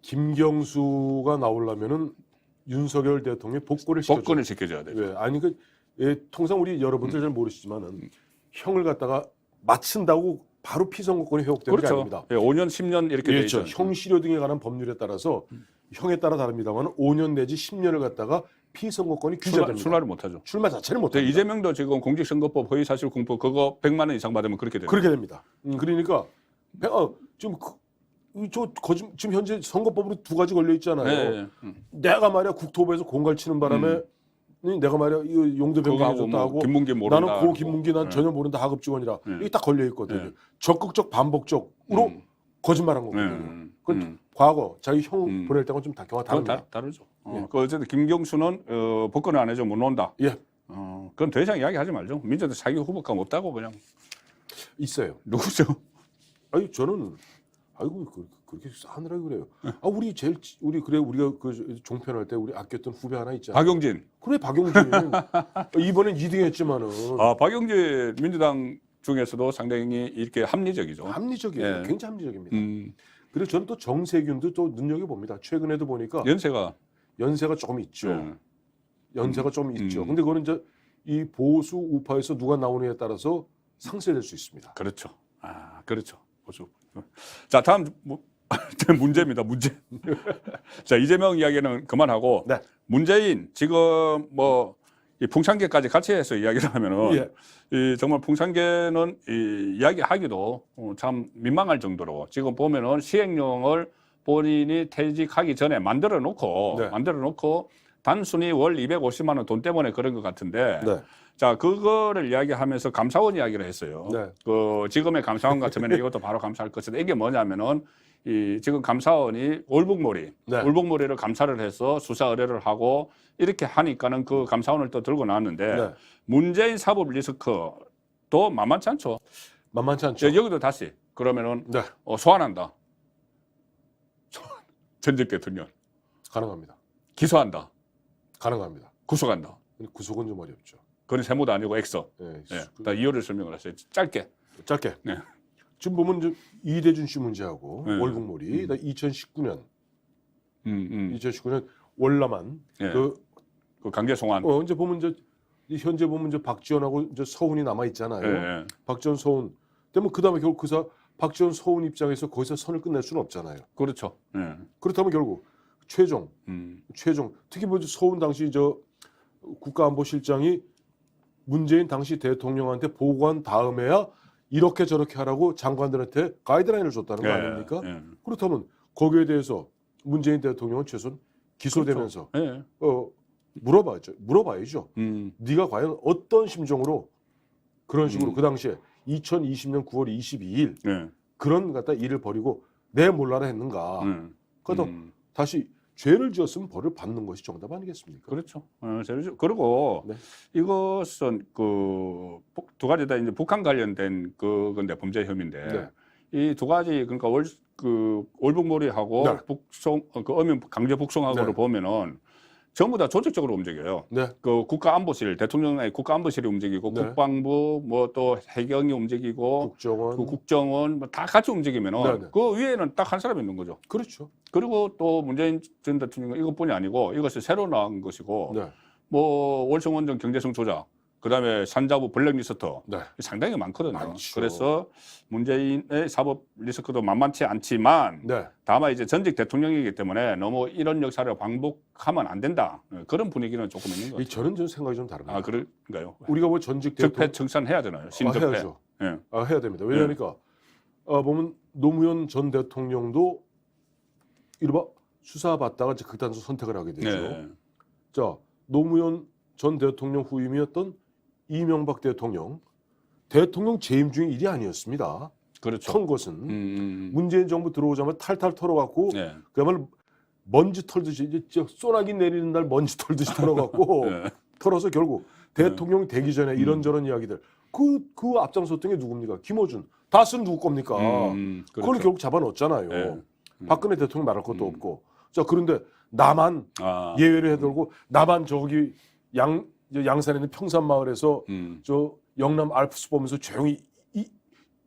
Speaker 2: 김경수가 나오려면은 윤석열 대통령이 복권을
Speaker 1: 시켜줘야 돼요.
Speaker 2: 아니 통상 우리 여러분들 잘 모르시지만은 형을 갖다가 맞춘다고 바로 피선거권이 회복되는 게 아닙니다.
Speaker 1: 5년, 10년 이렇게 돼 있죠.
Speaker 2: 형실효 등에 관한 법률에 따라서 형에 따라 다릅니다만 5년 내지 10년을 갖다가 피선거권이 규제됩니다.
Speaker 1: 출마를 못하죠.
Speaker 2: 출마 자체를 못합니다.
Speaker 1: 이재명도 지금 공직선거법 허위사실 공표 그거 100만 원 이상 받으면 그렇게 됩니다.
Speaker 2: 그렇게 됩니다. 그러니까 지금 현재 선거법으로 두 가지 걸려 있잖아요. 내가 말이야 국토부에서 공갈 치는 바람에 내가 말이야 용도 변경이 좋다 하고
Speaker 1: 김문기 모른다.
Speaker 2: 나는 고 김문기 난 전혀 모른다 하급 직원이라 이게 딱 걸려 있거든요. 적극적 반복적으로 거짓말한 거거든요. 과거 자기 형 보낼 때가 좀 경우가 다릅니다.
Speaker 1: 다르죠. 어쨌든 김경수는 복권을 안 해줘 못 논다. 그건 더 이상 이야기하지 말죠. 민주당 자기 후보감 없다고 그냥.
Speaker 2: 있어요.
Speaker 1: 누구죠?
Speaker 2: 아니 저는 그렇게 하느라 그래요. 우리가 그 종편할 때 우리 아꼈던 후배 하나 있잖아요.
Speaker 1: 박용진.
Speaker 2: 그래 박용진. 이번엔 2등했지만은.
Speaker 1: 박용진 민주당 중에서도 상당히 이렇게 합리적이죠.
Speaker 2: 합리적이에요. 굉장히 합리적입니다. 그리고 저는 또 정세균도 또 눈여겨 봅니다. 최근에도 보니까 연세가 조금 있죠. 연세가 좀 있죠. 근데 그거는 이제 이 보수 우파에서 누가 나오느냐에 따라서 상쇄될 수 있습니다.
Speaker 1: 그렇죠. 그렇죠. 보수. 자, 다음 문제입니다. 문제. 자, 이재명 이야기는 그만하고 문재인 지금 이 풍산계까지 같이 해서 이야기를 하면은 정말 풍산계는 이야기하기도 참 민망할 정도로 지금 보면은 시행령을 본인이 퇴직하기 전에 만들어 놓고 단순히 월 250만 원 돈 때문에 그런 것 같은데
Speaker 2: 네.
Speaker 1: 자 그거를 이야기하면서 감사원 이야기를 했어요.
Speaker 2: 네.
Speaker 1: 그 지금의 감사원 같으면 이것도 바로 감사할 것이다. 이게 뭐냐면은 이 지금 감사원이 올북몰이
Speaker 2: 네.
Speaker 1: 올북몰이를 감사를 해서 수사 의뢰를 하고 이렇게 하니까는 그 감사원을 또 들고 나왔는데
Speaker 2: 네.
Speaker 1: 문재인 사법 리스크도 만만치 않죠.
Speaker 2: 만만치 않죠.
Speaker 1: 여기도 다시 그러면은
Speaker 2: 네.
Speaker 1: 소환한다. 전직 대통령
Speaker 2: 가능합니다.
Speaker 1: 기소한다.
Speaker 2: 가능합니다.
Speaker 1: 구속한다.
Speaker 2: 근데 구속은 좀 어렵죠.
Speaker 1: 그건 세무도 아니고 엑서.
Speaker 2: 네.
Speaker 1: 예, 다 이유를 설명을 하세요. 짧게.
Speaker 2: 짧게.
Speaker 1: 네.
Speaker 2: 지금 보면 이제 이대준 씨 문제하고
Speaker 1: 네.
Speaker 2: 월북몰이 2019년 2019년 월남한
Speaker 1: 예.
Speaker 2: 그
Speaker 1: 그 강제 송환.
Speaker 2: 이제 보면 이 현재 보면 이제 박지원하고 이제 서훈이 남아 있잖아요.
Speaker 1: 예.
Speaker 2: 박지원 서훈. 때문에 그다음에 결국 박지원 서훈 입장에서 거기서 선을 끝낼 수는 없잖아요.
Speaker 1: 그렇죠. 예.
Speaker 2: 그렇다면 결국 최종 특히 뭐 서훈 당시 국가안보실장이 문재인 당시 대통령한테 보고한 다음에야 이렇게 저렇게 하라고 장관들한테 가이드라인을 줬다는 거 아닙니까?
Speaker 1: 예.
Speaker 2: 그렇다면 거기에 대해서 문재인 대통령은 최소한 기소되면서
Speaker 1: 예.
Speaker 2: 물어봐야죠. 네가 과연 어떤 심정으로 그런 식으로 그 당시에 2020년 9월 22일
Speaker 1: 예.
Speaker 2: 그런 갖다 일을 벌이고 내 몰라라 했는가? 그래도 다시 죄를 지었으면 벌을 받는 것이 정답 아니겠습니까?
Speaker 1: 그렇죠. 그리고
Speaker 2: 네.
Speaker 1: 이것은 그 두 가지 다 이제 북한 관련된 그건데 범죄 혐의인데
Speaker 2: 네.
Speaker 1: 이 두 가지 그러니까 월북몰이하고
Speaker 2: 네.
Speaker 1: 그 어민 강제 북송하고를
Speaker 2: 네.
Speaker 1: 보면은 전부 다 조직적으로 움직여요.
Speaker 2: 네.
Speaker 1: 그 국가안보실 대통령의 국가안보실이 움직이고
Speaker 2: 네.
Speaker 1: 국방부 뭐 또 해경이 움직이고
Speaker 2: 국정원
Speaker 1: 그 국정원 뭐 다 같이 움직이면은
Speaker 2: 네, 네.
Speaker 1: 그 위에는 딱 한 사람이 있는 거죠.
Speaker 2: 그렇죠.
Speaker 1: 그리고 또 문재인 전 대통령은 이것뿐이 아니고 이것이 새로 나온 것이고
Speaker 2: 네.
Speaker 1: 뭐 월성원전 경제성 조작 그다음에 산자부 블랙리스트
Speaker 2: 네.
Speaker 1: 상당히 많거든요.
Speaker 2: 많죠.
Speaker 1: 그래서 문재인의 사법 리스크도 만만치 않지만
Speaker 2: 네.
Speaker 1: 다만 이제 전직 대통령이기 때문에 너무 이런 역사를 반복하면 안 된다. 그런 분위기는 조금 있는 것 같아요.
Speaker 2: 저는 좀 생각이 좀 다릅니다.
Speaker 1: 아 그런가요?
Speaker 2: 우리가 뭐 전직 대통령
Speaker 1: 적폐 청산해야 되나요? 신적폐.
Speaker 2: 해야죠.
Speaker 1: 예.
Speaker 2: 해야 됩니다. 왜냐하니까 보면 노무현 전 대통령도 이른바 수사받다가 이제 극단적 선택을 하게 되죠.
Speaker 1: 네.
Speaker 2: 자, 노무현 전 대통령 후임이었던 이명박 대통령 재임 중인 일이 아니었습니다.
Speaker 1: 그렇죠.
Speaker 2: 턴 것은 문재인 정부 들어오자마자 탈탈 털어갖고
Speaker 1: 네.
Speaker 2: 그야말로 먼지 털듯이 이제 소나기 내리는 날 먼지 털듯이 털어갖고
Speaker 1: 네.
Speaker 2: 털어서 결국 대통령이 되기 전에 이런저런 이야기들 그 앞장섰던 게 누굽니까? 김어준. 다스는 누구 겁니까?
Speaker 1: 그렇죠.
Speaker 2: 그걸 결국 잡아넣었잖아요.
Speaker 1: 네.
Speaker 2: 박근혜 대통령 말할 것도 없고. 자, 그런데 나만 예외를 해두고 나만 저기 양산에 있는 평산마을에서 저 영남 알프스 보면서 조용히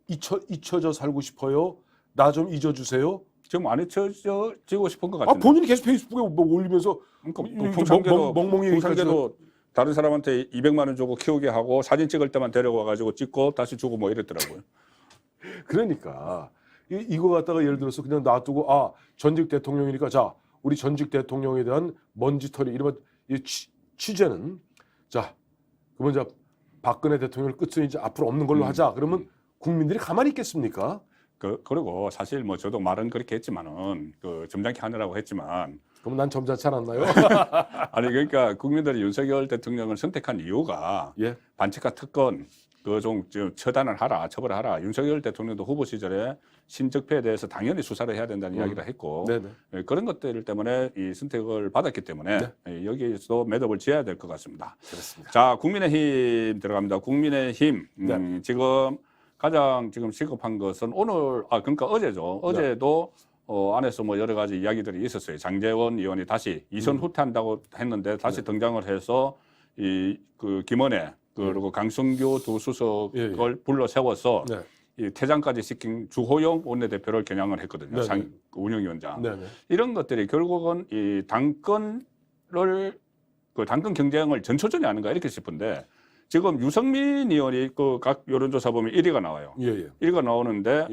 Speaker 2: 잊혀져 살고 싶어요. 나 좀 잊어주세요.
Speaker 1: 지금 안 잊혀지고 싶은 것 같은데.
Speaker 2: 본인이 계속 페이스북에 뭐 올리면서
Speaker 1: 그러니까 풍산계도
Speaker 2: 멍멍이
Speaker 1: 풍산계도 다른 사람한테 200만 원 주고 키우게 하고 사진 찍을 때만 데려와 가지고 찍고 다시 주고 뭐 이랬더라고요.
Speaker 2: 그러니까 이거 갖다가 예를 들어서 그냥 놔두고 전직 대통령이니까 자 우리 전직 대통령에 대한 먼지털이 이러면 취재는 자 그러면 이제 박근혜 대통령을 끝으로 이제 앞으로 없는 걸로 하자. 그러면 국민들이 가만히 있겠습니까?
Speaker 1: 그리고 사실 뭐 저도 말은 그렇게 했지만은 그 점잖게 하느라고 했지만
Speaker 2: 그럼 난 점잖지 않았나요?
Speaker 1: 아니 그러니까 국민들이 윤석열 대통령을 선택한 이유가
Speaker 2: 예.
Speaker 1: 반칙과 특권 그 좀 처단을 하라 처벌하라. 윤석열 대통령도 후보 시절에 신적폐에 대해서 당연히 수사를 해야 된다는 이야기를 했고
Speaker 2: 네네.
Speaker 1: 그런 것들 때문에 이 선택을 받았기 때문에 여기에서 매듭을 지어야 될 것 같습니다.
Speaker 2: 그렇습니다.
Speaker 1: 자, 국민의힘 들어갑니다. 국민의힘 지금 가장 지금 시급한 것은 오늘 그러니까 어제죠. 어제도 안에서 뭐 여러 가지 이야기들이 있었어요. 장제원 의원이 다시 이선 후퇴한다고 했는데 다시 등장을 해서 그 김은혜 그리고 강승규 두 수석을 불러 세워서 이 퇴장까지 시킨 주호영 원내대표를 겨냥을 했거든요. 운영위원장. 이런 것들이 결국은 이 당권 경쟁을 전초전이 아닌가 이렇게 싶은데 지금 유승민 의원이 그 각 여론조사 보면 1위가 나와요. 1위가 나오는데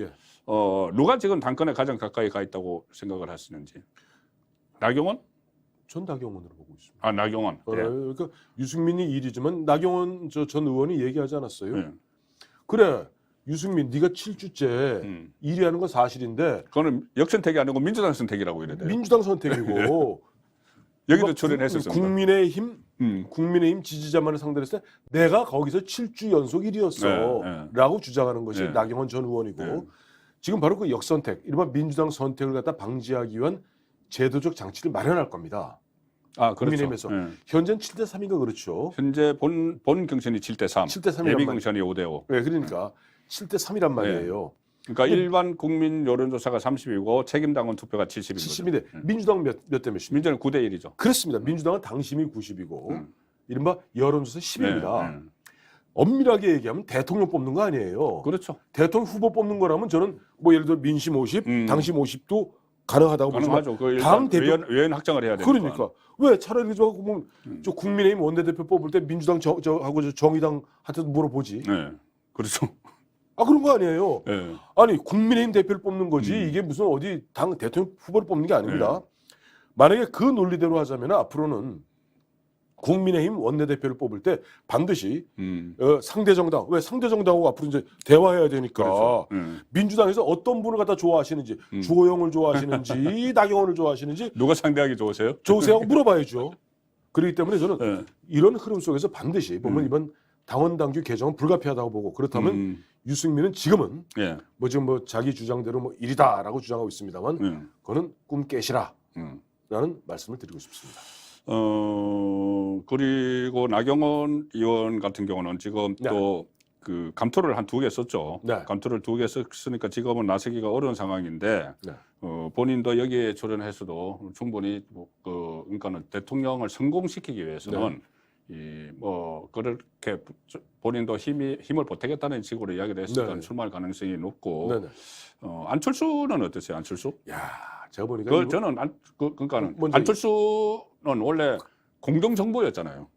Speaker 1: 누가 지금 당권에 가장 가까이 가 있다고 생각을 하시는지. 나경원?
Speaker 2: 전 나경원으로 보고 있습니다.
Speaker 1: 나경원. 그래.
Speaker 2: 그러니까 유승민이 1위지만 나경원 전 의원이 얘기하지 않았어요. 그래. 유승민 네가 7주째 1위 하는 건 사실인데
Speaker 1: 그거는 역선택이 아니고 민주당 선택이라고 이래요.
Speaker 2: 민주당 선택이고
Speaker 1: 여기도 출연했었습니다.
Speaker 2: 국민의힘 지지자만을 상대로 했을 때 내가 거기서 7주 연속 1위였어 라고 주장하는 것이 나경원 전 의원이고 지금 바로 그 역선택, 이른바 민주당 선택을 갖다 방지하기 위한 제도적 장치를 마련할 겁니다.
Speaker 1: 아, 그렇죠.
Speaker 2: 국민의힘에서 현재는 7대 3인가 그렇죠.
Speaker 1: 현재 본 경선이 7대 3,
Speaker 2: 7대 3이란
Speaker 1: 예비 경선이 5대 5.
Speaker 2: 네, 그러니까 7대 3이란 말이에요.
Speaker 1: 그러니까 일반 국민 여론조사가 30이고 책임당원 투표가 70인 거죠.
Speaker 2: 70인데 민주당은 몇 대 몇입니까?
Speaker 1: 민주당은 9대 1이죠.
Speaker 2: 그렇습니다. 민주당은 당심이 90이고 이른바 여론조사 10입니다. 엄밀하게 얘기하면 대통령 뽑는 거 아니에요.
Speaker 1: 그렇죠.
Speaker 2: 대통령 후보 뽑는 거라면 저는 뭐 예를 들어 민심 50, 당심 50도 가능하다고 보지만
Speaker 1: 가능하죠. 그 당 대표 의원 확정을 해야 되니까.
Speaker 2: 그러니까 왜 차라리 저 국민의힘 원내대표 뽑을 때 민주당 하고 정의당한테도 물어보지.
Speaker 1: 네, 그렇죠.
Speaker 2: 아 그런 거 아니에요.
Speaker 1: 네.
Speaker 2: 아니 국민의힘 대표를 뽑는 거지 이게 무슨 어디 당 대통령 후보를 뽑는 게 아닙니다. 만약에 그 논리대로 하자면 앞으로는 국민의힘 원내대표를 뽑을 때 반드시 상대 정당, 왜 상대 정당하고 앞으로 이제 대화해야 되니까
Speaker 1: 그렇죠.
Speaker 2: 민주당에서 어떤 분을 갖다 좋아하시는지 주호영을 좋아하시는지 나경원을 좋아하시는지
Speaker 1: 누가 상대하기 좋으세요?
Speaker 2: 좋으세요? 물어봐야죠. 그렇기 때문에 저는 이런 흐름 속에서 반드시 보면 이번 당원 당규 개정은 불가피하다고 보고 그렇다면 유승민은 지금은 뭐 지금 뭐 자기 주장대로 뭐 일이다라고 주장하고 있습니다만 그거는 꿈 깨시라 라는 말씀을 드리고 싶습니다.
Speaker 1: 그리고 나경원 의원 같은 경우는 지금 또 그 감투를 한 2개 썼죠. 감투를 2개 썼으니까 지금은 나서기가 어려운 상황인데 본인도 여기에 출연해서도 충분히 그러니까는 대통령을 성공시키기 위해서는 뭐 그렇게 본인도 힘을 보태겠다는 식으로 이야기를 했으니까 출마할 가능성이 높고 안철수는 어떠세요? 안철수?
Speaker 2: 야, 제가 보니까
Speaker 1: 저는 그러니까는 안철수는 원래 공동정부였잖아요.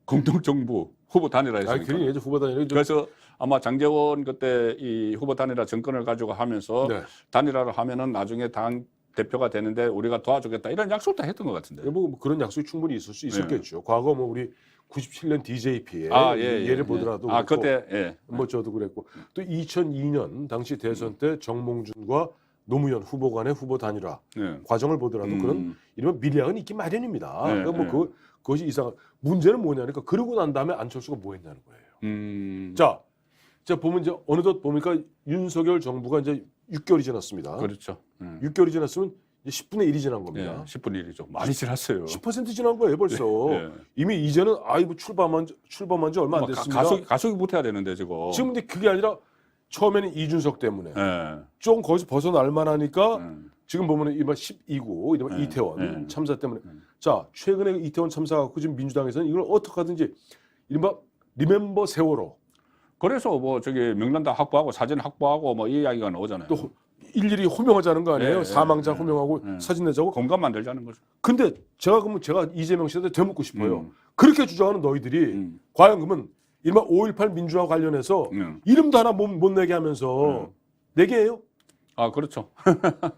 Speaker 1: 공동정부 후보 단일화 했으니까.
Speaker 2: 그게 예전 후보 단일화.
Speaker 1: 그래서 아마 장제원 그때 이 후보 단일화 정권을 가지고 하면서 단일화를 하면은 나중에 당 대표가 되는데 우리가 도와주겠다 이런 약속도 했던 것 같은데.
Speaker 2: 뭐 그런 약속이 충분히 있을 수 있었겠죠. 과거 뭐 우리 97년 DJP에 예를 보더라도
Speaker 1: 그때
Speaker 2: 뭐 저도 그랬고 또 2002년 당시 대선 때 정몽준과 노무현 후보 간의 후보 단일화 과정을 보더라도 그런 이런 미래학은 있기 마련입니다. 그러니까 뭐 그것이 문제는 뭐냐니까 그러고 난 다음에 안철수가 뭐 했냐는 거예요. 자 보면 이제 어느덧 보니까 윤석열 정부가 이제 6개월이 지났습니다.
Speaker 1: 그렇죠.
Speaker 2: 6개월이 지났으면 이제 10분의 1이 지난 겁니다.
Speaker 1: 10분의 1이죠. 많이 지났어요.
Speaker 2: 10% 지난 거예요 벌써. 이미 이제는 뭐 출범한 지 얼마 안 됐습니다.
Speaker 1: 가속이 못해야 되는데 지금.
Speaker 2: 지금 근데 그게 아니라 처음에는 이준석 때문에 좀 거기서 벗어날 만하니까 지금 보면 이번 12구 이번 이태원 참사 때문에 자 최근에 이태원 참사 갖고 지금 민주당에서는 이걸 어떻게 하든지 이른바 리멤버 세월호
Speaker 1: 그래서 뭐 저기 명단도 확보하고 사진 확보하고 뭐 이 이야기가 나오잖아요.
Speaker 2: 또 일일이 호명하자는 거 아니에요? 사망자 호명하고 사진 내자고
Speaker 1: 공간 만들자는 거죠.
Speaker 2: 근데 제가 이재명 씨한테 되묻고 싶어요. 그렇게 주장하는 너희들이 과연 그러면 이른바 5.18 민주화 관련해서 이름도 하나 못 내게 하면서 내게 해요?
Speaker 1: 아 그렇죠.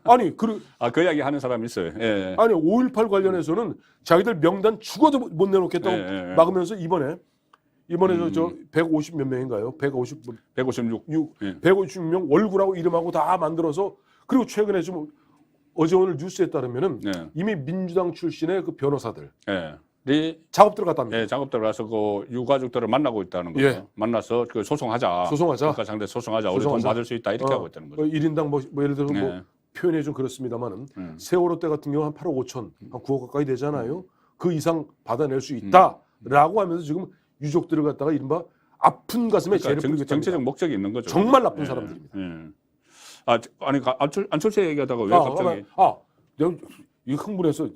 Speaker 2: 아니
Speaker 1: 그 이야기 하는 사람이 있어요.
Speaker 2: 아니 5.18 관련해서는 자기들 명단 죽어도 못 내놓겠다고 막으면서 이번에 저 150 몇 명인가요? 156 156명 월구라고 이름하고 다 만들어서 그리고 최근에 좀 어제 오늘 뉴스에 따르면은 이미 민주당 출신의 그 변호사들 작업 들어갔답니다.
Speaker 1: 작업 들어가서 그 유가족들을 만나고 있다는 거죠. 만나서 그 소송하자. 그러니까 상대 소송하자. 우리 돈 받을 수 있다 이렇게 하고 있다는 거죠.
Speaker 2: 1인당 뭐 예를 들어서 뭐 표현이 좀 그렇습니다만은 세월호 때 같은 경우 한 8억 5천, 한 9억 가까이 되잖아요. 그 이상 받아낼 수 있다라고 하면서 지금 유족들을 갖다가 이른바 아픈 가슴에 죄를 뿌리겠다.
Speaker 1: 정치적 목적이 있는 거죠.
Speaker 2: 정말 나쁜 사람들입니다.
Speaker 1: 아니 안철수 얘기하다가 왜 갑자기?
Speaker 2: 내가 이 흥분해서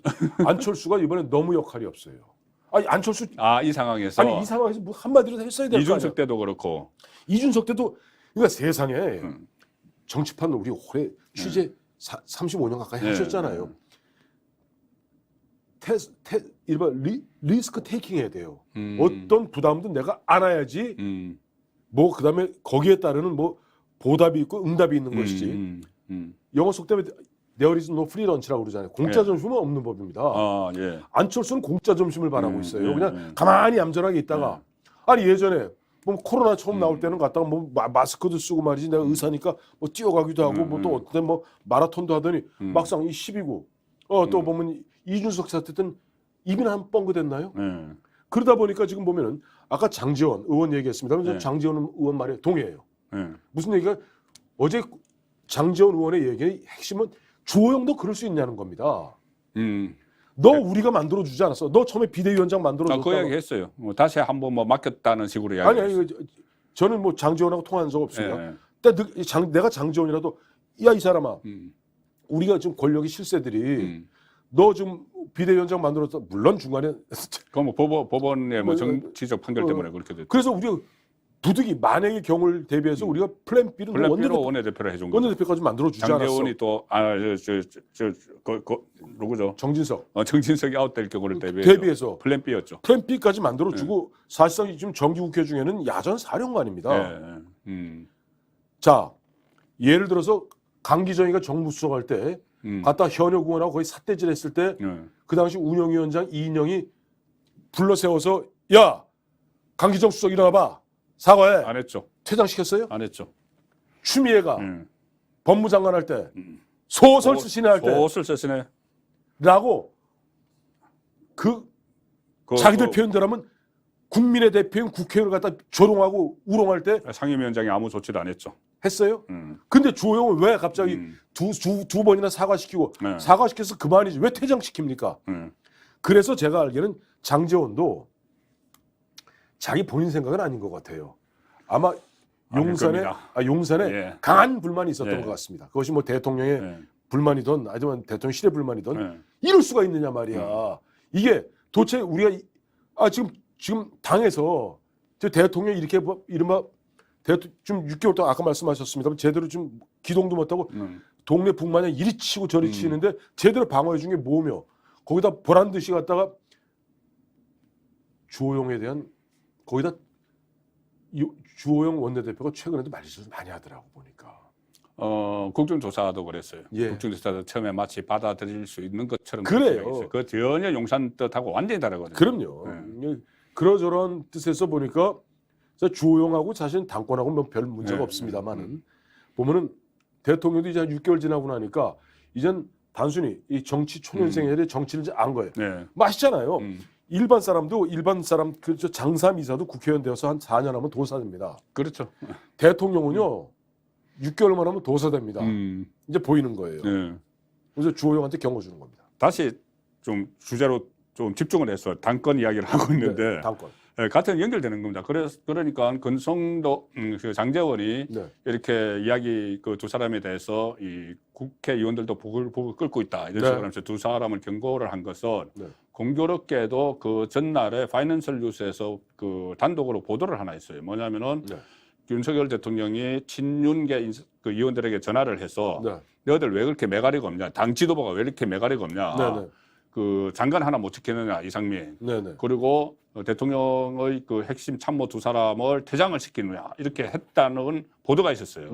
Speaker 2: 안철수가 이번에 너무 역할이 없어요. 아니 안철수
Speaker 1: 이 상황에서
Speaker 2: 이 상황에서 뭐 한마디로 했어야 될 거 아니야.
Speaker 1: 이준석 때도 그렇고
Speaker 2: 이준석 때도 그러니까 세상에 정치판 우리 올해 취재 35년 가까이 하셨잖아요. 일반 리스크 테이킹 해야 돼요. 어떤 부담도 내가 안아야지. 뭐 그다음에 거기에 따르는 뭐 보답이 있고 응답이 있는 것이지. 영어 속담에 There is no free lunch라고 그러잖아요. 공짜 점심은 없는 법입니다. 안철수는 공짜 점심을 바라고 있어요. 그냥 가만히 얌전하게 있다가 아니 예전에 뭐 코로나 처음 나올 때는 갔다가 뭐 마스크도 쓰고 말이지 내가 의사니까 뭐 뛰어가기도 하고 뭐 또 어떤 뭐 마라톤도 하더니 막상 이 12구 또 보면 이준석 사태 때는 입이나 한 뻥긋댔나요? 그러다 보니까 지금 보면은 아까 장제원 의원 얘기했습니다만 저는 장제원 의원 말에 동의해요. 무슨 얘기가 어제 장제원 의원의 얘기의 핵심은 주호영도 그럴 수 있냐는 겁니다. 너 우리가 만들어 주지 않았어? 너 처음에 비대위원장 만들어 줬다.
Speaker 1: 그 이야기 했어요. 뭐 다시 한번 뭐 맡겼다는 식으로
Speaker 2: 아니
Speaker 1: 이야기했어요.
Speaker 2: 저는 뭐 장제원하고 통화한 적 없습니다.
Speaker 1: 예.
Speaker 2: 근데 내가 장제원이라도 야 이 사람아 우리가 지금 권력의 실세들이 너 좀 비대위원장 만들었다. 물론 중간에
Speaker 1: 그럼 뭐 법원의 뭐 정치적 판결 때문에 그렇게 됐죠.
Speaker 2: 그래서 우리가 부득이 만행의 경우를 대비해서 우리가 플랜 B를
Speaker 1: 플랜 B로 원내대표를 해준 거죠.
Speaker 2: 원내대표까지 만들어 주지 않았어.
Speaker 1: 장제원이 또 누구죠?
Speaker 2: 정진석.
Speaker 1: 정진석이 아웃될 경우를 대비해서 플랜 B였죠.
Speaker 2: 플랜 B까지 만들어 주고 사실상 지금 정기국회 중에는 야전 사령관입니다. 자 예를 들어서 강기정이가 정무수석할 때 갔다 현역 의원하고 거의 삿대질했을 때 그 당시 운영위원장 이인영이 불러 세워서 야 강기정 수석 일어나봐 사과해.
Speaker 1: 안 했죠.
Speaker 2: 퇴장시켰어요?
Speaker 1: 안 했죠.
Speaker 2: 추미애가 법무장관 할 때 소설 쓰시네 할 때
Speaker 1: 소설 쓰시네
Speaker 2: 라고 자기들 표현대로 하면 국민의 대표인 국회의원을 갖다 조롱하고 우롱할 때
Speaker 1: 상임위원장이 아무 조치도 안 했죠.
Speaker 2: 했어요? 근데 주호영은 왜 갑자기 두 번이나 사과시키고 사과시켜서 그만이지 왜 퇴장시킵니까? 그래서 제가 알기에는 장제원도 자기 본인 생각은 아닌 것 같아요. 아마 용산에 강한 불만이 있었던 것 같습니다. 그것이 뭐 대통령의 불만이든 아니면 대통령실의 불만이든 이럴 수가 있느냐 말이야. 이게 도대체 우리가 지금 당에서 대통령이 이렇게 이른바 좀 6개월 동안 아까 말씀하셨습니다만 제대로 좀 기동도 못하고 동네 북마냥 이리 치고 저리 치는데 제대로 방어해 준 게 뭐며 거기다 보란 듯이 갔다가 주호영에 대한 거기다 주호영 원내대표가 최근에도 말실수를 많이 하더라고 보니까.
Speaker 1: 국정조사도 그랬어요.
Speaker 2: 예.
Speaker 1: 국정조사도 처음에 마치 받아들일 수 있는 것처럼
Speaker 2: 그래요.
Speaker 1: 그 전혀 용산 뜻하고 완전히 다르거든요.
Speaker 2: 그럼요. 그러저런 뜻에서 보니까 주호영하고 사실 당권하고 뭐 별 문제가 없습니다만은 보면은 대통령도 이제 한 6개월 지나고 나니까 이젠 단순히 이 정치 초년생들이 정치를 이제 안 거예요. 맛있잖아요. 일반 사람 장사미사도 국회의원 되어서 한 4년 하면 도사됩니다.
Speaker 1: 그렇죠.
Speaker 2: 대통령은요 6개월만 하면 도사됩니다. 이제 보이는 거예요. 그래서 주호영한테 경고 주는 겁니다.
Speaker 1: 다시 좀 주제로 좀 집중을 해서 당권 이야기를 하고 있는데
Speaker 2: 당권.
Speaker 1: 같은 연결되는 겁니다. 그러니까 건성도 그 장제원이 이렇게 이야기 그 두 사람에 대해서 이 국회의원들도 북을 끓고 있다 이런 식으로 하면서 두 사람을 경고를 한 것은 공교롭게도 그 전날에 파이낸셜 뉴스에서 그 단독으로 보도를 하나 했어요. 뭐냐면은 윤석열 대통령이 친윤계 그 의원들에게 전화를 해서 너희들 왜 그렇게 매가리가 없냐? 당 지도부가 왜 이렇게 매가리가 없냐? 그 장관 하나 못 지키느냐 이상민. 그리고 대통령의 그 핵심 참모 두 사람을 퇴장을 시키느냐 이렇게 했다는 보도가 있었어요.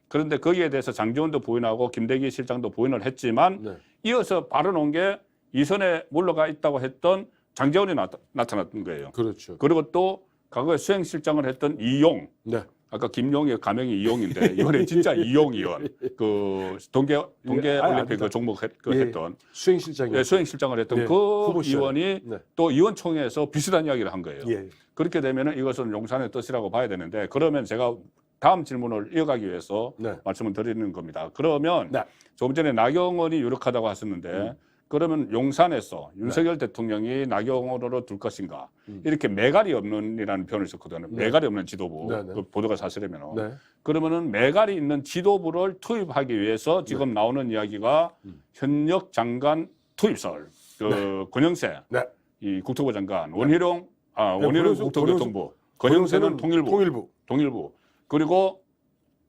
Speaker 1: 그런데 거기에 대해서 장제원도 부인하고 김대기 실장도 부인을 했지만 이어서 발언한 게 이선에 물러가 있다고 했던 장제원이 나타났던 거예요.
Speaker 2: 그렇죠.
Speaker 1: 그리고 또 과거에 수행실장을 했던 이용. 아까 김용의 가명이 이용인데 이번에 진짜 이용 의원 그 동계 올림픽 그 종목 했던
Speaker 2: 수행실장이
Speaker 1: 수행실장을 했던 그 의원이 또 의원총회에서 비슷한 이야기를 한 거예요. 그렇게 되면은 이것은 용산의 뜻이라고 봐야 되는데 그러면 제가 다음 질문을 이어가기 위해서 말씀을 드리는 겁니다. 그러면 조금 전에 나경원이 유력하다고 하셨는데 그러면 용산에서 윤석열 대통령이 나경원으로 둘 것인가 이렇게 매갈이 없는이라는 표현을 썼거든요. 매갈이 없는 지도부 그 보도가 사실이면 그러면은 매갈이 있는 지도부를 투입하기 위해서 지금 나오는 이야기가 현역 장관 투입설 그 권영세 이 국토부 장관 원희룡 국토교통부 권영세는 통일부 그리고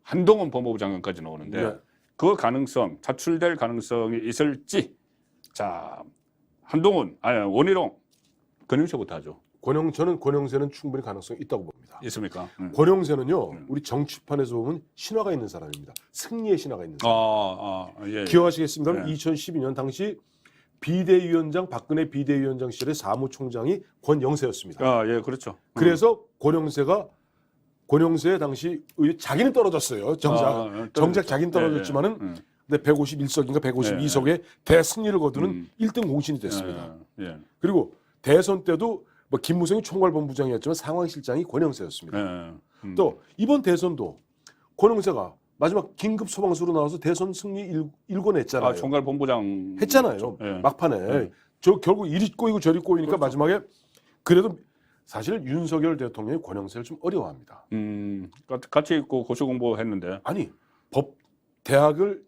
Speaker 1: 한동훈 법무부 장관까지 나오는데 그 가능성 차출될 가능성이 있을지 자, 한동훈, 원희룡, 권영세부터 하죠.
Speaker 2: 저는 권영세는 충분히 가능성이 있다고 봅니다.
Speaker 1: 있습니까?
Speaker 2: 권영세는요, 우리 정치판에서 보면 신화가 있는 사람입니다. 승리의 신화가 있는 사람. 기억하시겠습니까? 2012년 당시 비대위원장, 박근혜 비대위원장 시절에 사무총장이 권영세였습니다.
Speaker 1: 예, 그렇죠.
Speaker 2: 그래서 권영세 당시 자기는 떨어졌어요. 정작 자기는 떨어졌지만은 근데 151석인가 152석의 대승리를 거두는 1등 공신이 됐습니다. 그리고 대선 때도 뭐 김무성이 총괄본부장이었지만 상황실장이 권영세였습니다. 또 이번 대선도 권영세가 마지막 긴급 소방수로 나와서 대선 승리 일궈냈잖아요.
Speaker 1: 총괄본부장
Speaker 2: 했잖아요. 막판에 저 결국 이리 꼬이고 저리 꼬이니까 마지막에 그래도 사실 윤석열 대통령이 권영세를 좀 어려워합니다.
Speaker 1: 같이 있고 고시 공부했는데.
Speaker 2: 아니 대학을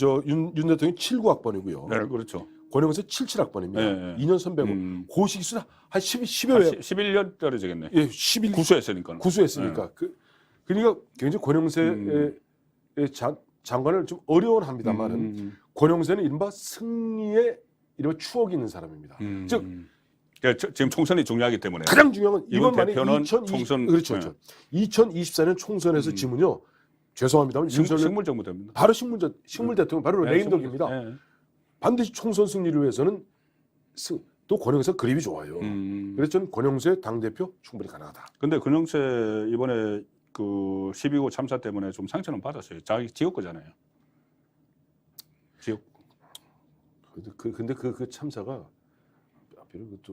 Speaker 2: 윤 대통령이 79학번이고요.
Speaker 1: 네, 그렇죠.
Speaker 2: 권영세 77학번입니다. 2년 선배고 고시기수는 한 10여 회
Speaker 1: 11년 떨어지겠네.
Speaker 2: 예, 11
Speaker 1: 구수했으니까.
Speaker 2: 구수했으니까. 그러니까 굉장히 권영세의 장관을 좀 어려워합니다만은 권영세는 이른바 승리의 이른바 추억이 있는 사람입니다. 즉
Speaker 1: 그러니까 지금 총선이 중요하기 때문에
Speaker 2: 가장 중요한 건 이번 만에
Speaker 1: 대표는 총선
Speaker 2: 그렇죠. 2024년 총선에서 지면요. 죄송합니다만
Speaker 1: 식물 정부 됩니다.
Speaker 2: 바로 식물 대통령 바로 레임덕입니다. 반드시 총선 승리를 위해서는 또 권영세 그립이 좋아요. 그래서 저는 권영세 당대표 충분히 가능하다.
Speaker 1: 근데 권영세 이번에 그 12구 참사 때문에 좀 상처는 받았어요. 자기 지역 거잖아요. 지역.
Speaker 2: 근데 그 참사가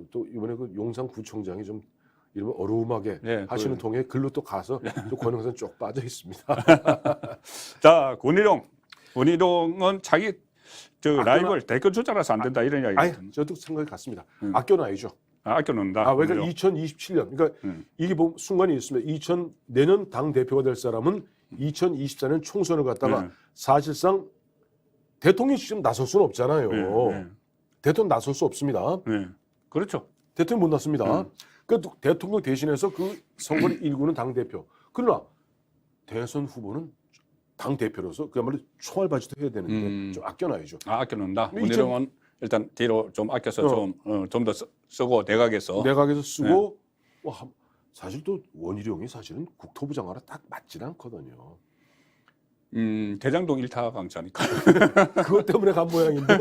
Speaker 2: 또 이번에 그 용산구청장이 좀 이러면 어루움하게 하시는 통에 글로 또 가서 또 권영세는 쭉 빠져 있습니다.
Speaker 1: 자, 권희룡은 자기 라이벌 대권 주자라서 안 된다 이런 이야기.
Speaker 2: 아니, 저도 생각이 같습니다. 아껴놔야죠.
Speaker 1: 아껴놓는다.
Speaker 2: 그러니까 2027년, 그러니까 이게 순간이 있습니다. 내년 당 대표가 될 사람은 2024년 총선을 갖다가 사실상 대통령이 직접 나설 수는 없잖아요. 대통령 나설 수 없습니다.
Speaker 1: 그렇죠.
Speaker 2: 대통령 못 났습니다. 그러니까 대통령 대신해서 그 선거를 일구는 당 대표. 그러나 대선 후보는 당 대표로서 그야말로 총알바지도 해야 되는데 좀 아껴놔야죠.
Speaker 1: 아껴놓는다. 권희룡은 일단 뒤로 좀 아껴서 좀 더 쓰고 내각에서
Speaker 2: 쓰고 사실 또 원희룡이 사실은 국토부 장관과 딱 맞지는 않거든요.
Speaker 1: 대장동 일타 강사니까.
Speaker 2: 그것 때문에 간 모양인데.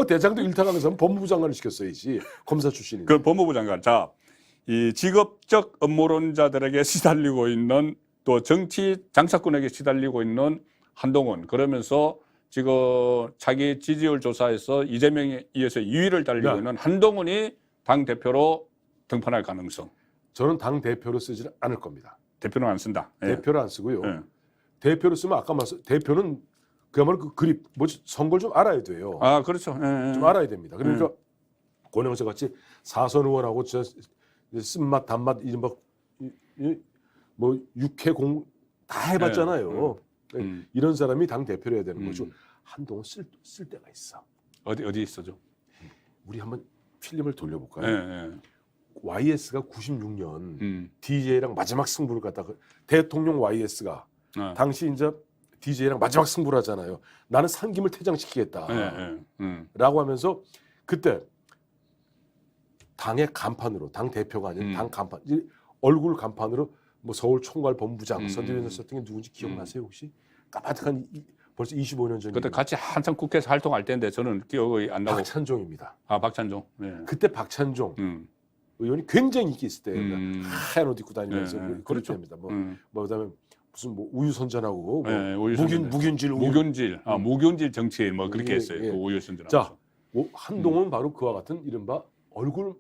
Speaker 2: 대장동 일타 강사는 법무부 장관을 시켰어야지. 검사 출신이.
Speaker 1: 그 법무부 장관. 자, 이 직업적 업무론자들에게 시달리고 있는 또 정치 장사꾼에게 시달리고 있는 한동훈. 그러면서 지금 자기 지지율 조사에서 이재명에 이어서 2위를 달리고 있는 한동훈이 당 대표로 등판할 가능성.
Speaker 2: 저는 당 대표로 쓰지는 않을 겁니다.
Speaker 1: 대표는 안 쓴다.
Speaker 2: 대표를 안 쓰고요. 대표로 쓰면 아까 말씀 대표는 그야말로 그 그립 선거를 좀 알아야 돼요.
Speaker 1: 그렇죠.
Speaker 2: 좀 알아야 됩니다. 그러니까 권영세 같이 사선 의원하고 쓴맛 단맛 이런 뭐 육해공 다 해봤잖아요. 이런 사람이 당 대표를 해야 되는 거죠. 한동훈 쓸 때가 있어.
Speaker 1: 어디 있어죠?
Speaker 2: 우리 한번 필름을 돌려볼까요? YS가 96년 DJ랑 마지막 승부를 갖다가 대통령 YS가 당시 이제 DJ랑 마지막 승부를 하잖아요. 나는 상김을 퇴장시키겠다. 라고 하면서 그때 당의 간판으로 당 대표가 아닌 당 간판 얼굴 간판으로 뭐 서울 총괄 본부장 선대위원장 썼던 게 누군지 기억나세요 혹시? 까마득한 벌써 25년 전에
Speaker 1: 그때 같이 한참 국회에서 활동할 때인데 저는 기억이 안 나고.
Speaker 2: 박찬종입니다.
Speaker 1: 박찬종.
Speaker 2: 그때 박찬종 의원이 굉장히 인기 있을 때 하얀 옷 입고 다니면서 그럴 때입니다. 뭐 그다음에 무슨 뭐 우유 선전하고
Speaker 1: 무균질 정치인 뭐 그렇게 했어요. 그 우유 선전하고.
Speaker 2: 자, 한동훈은 바로 그와 같은 이른바 얼굴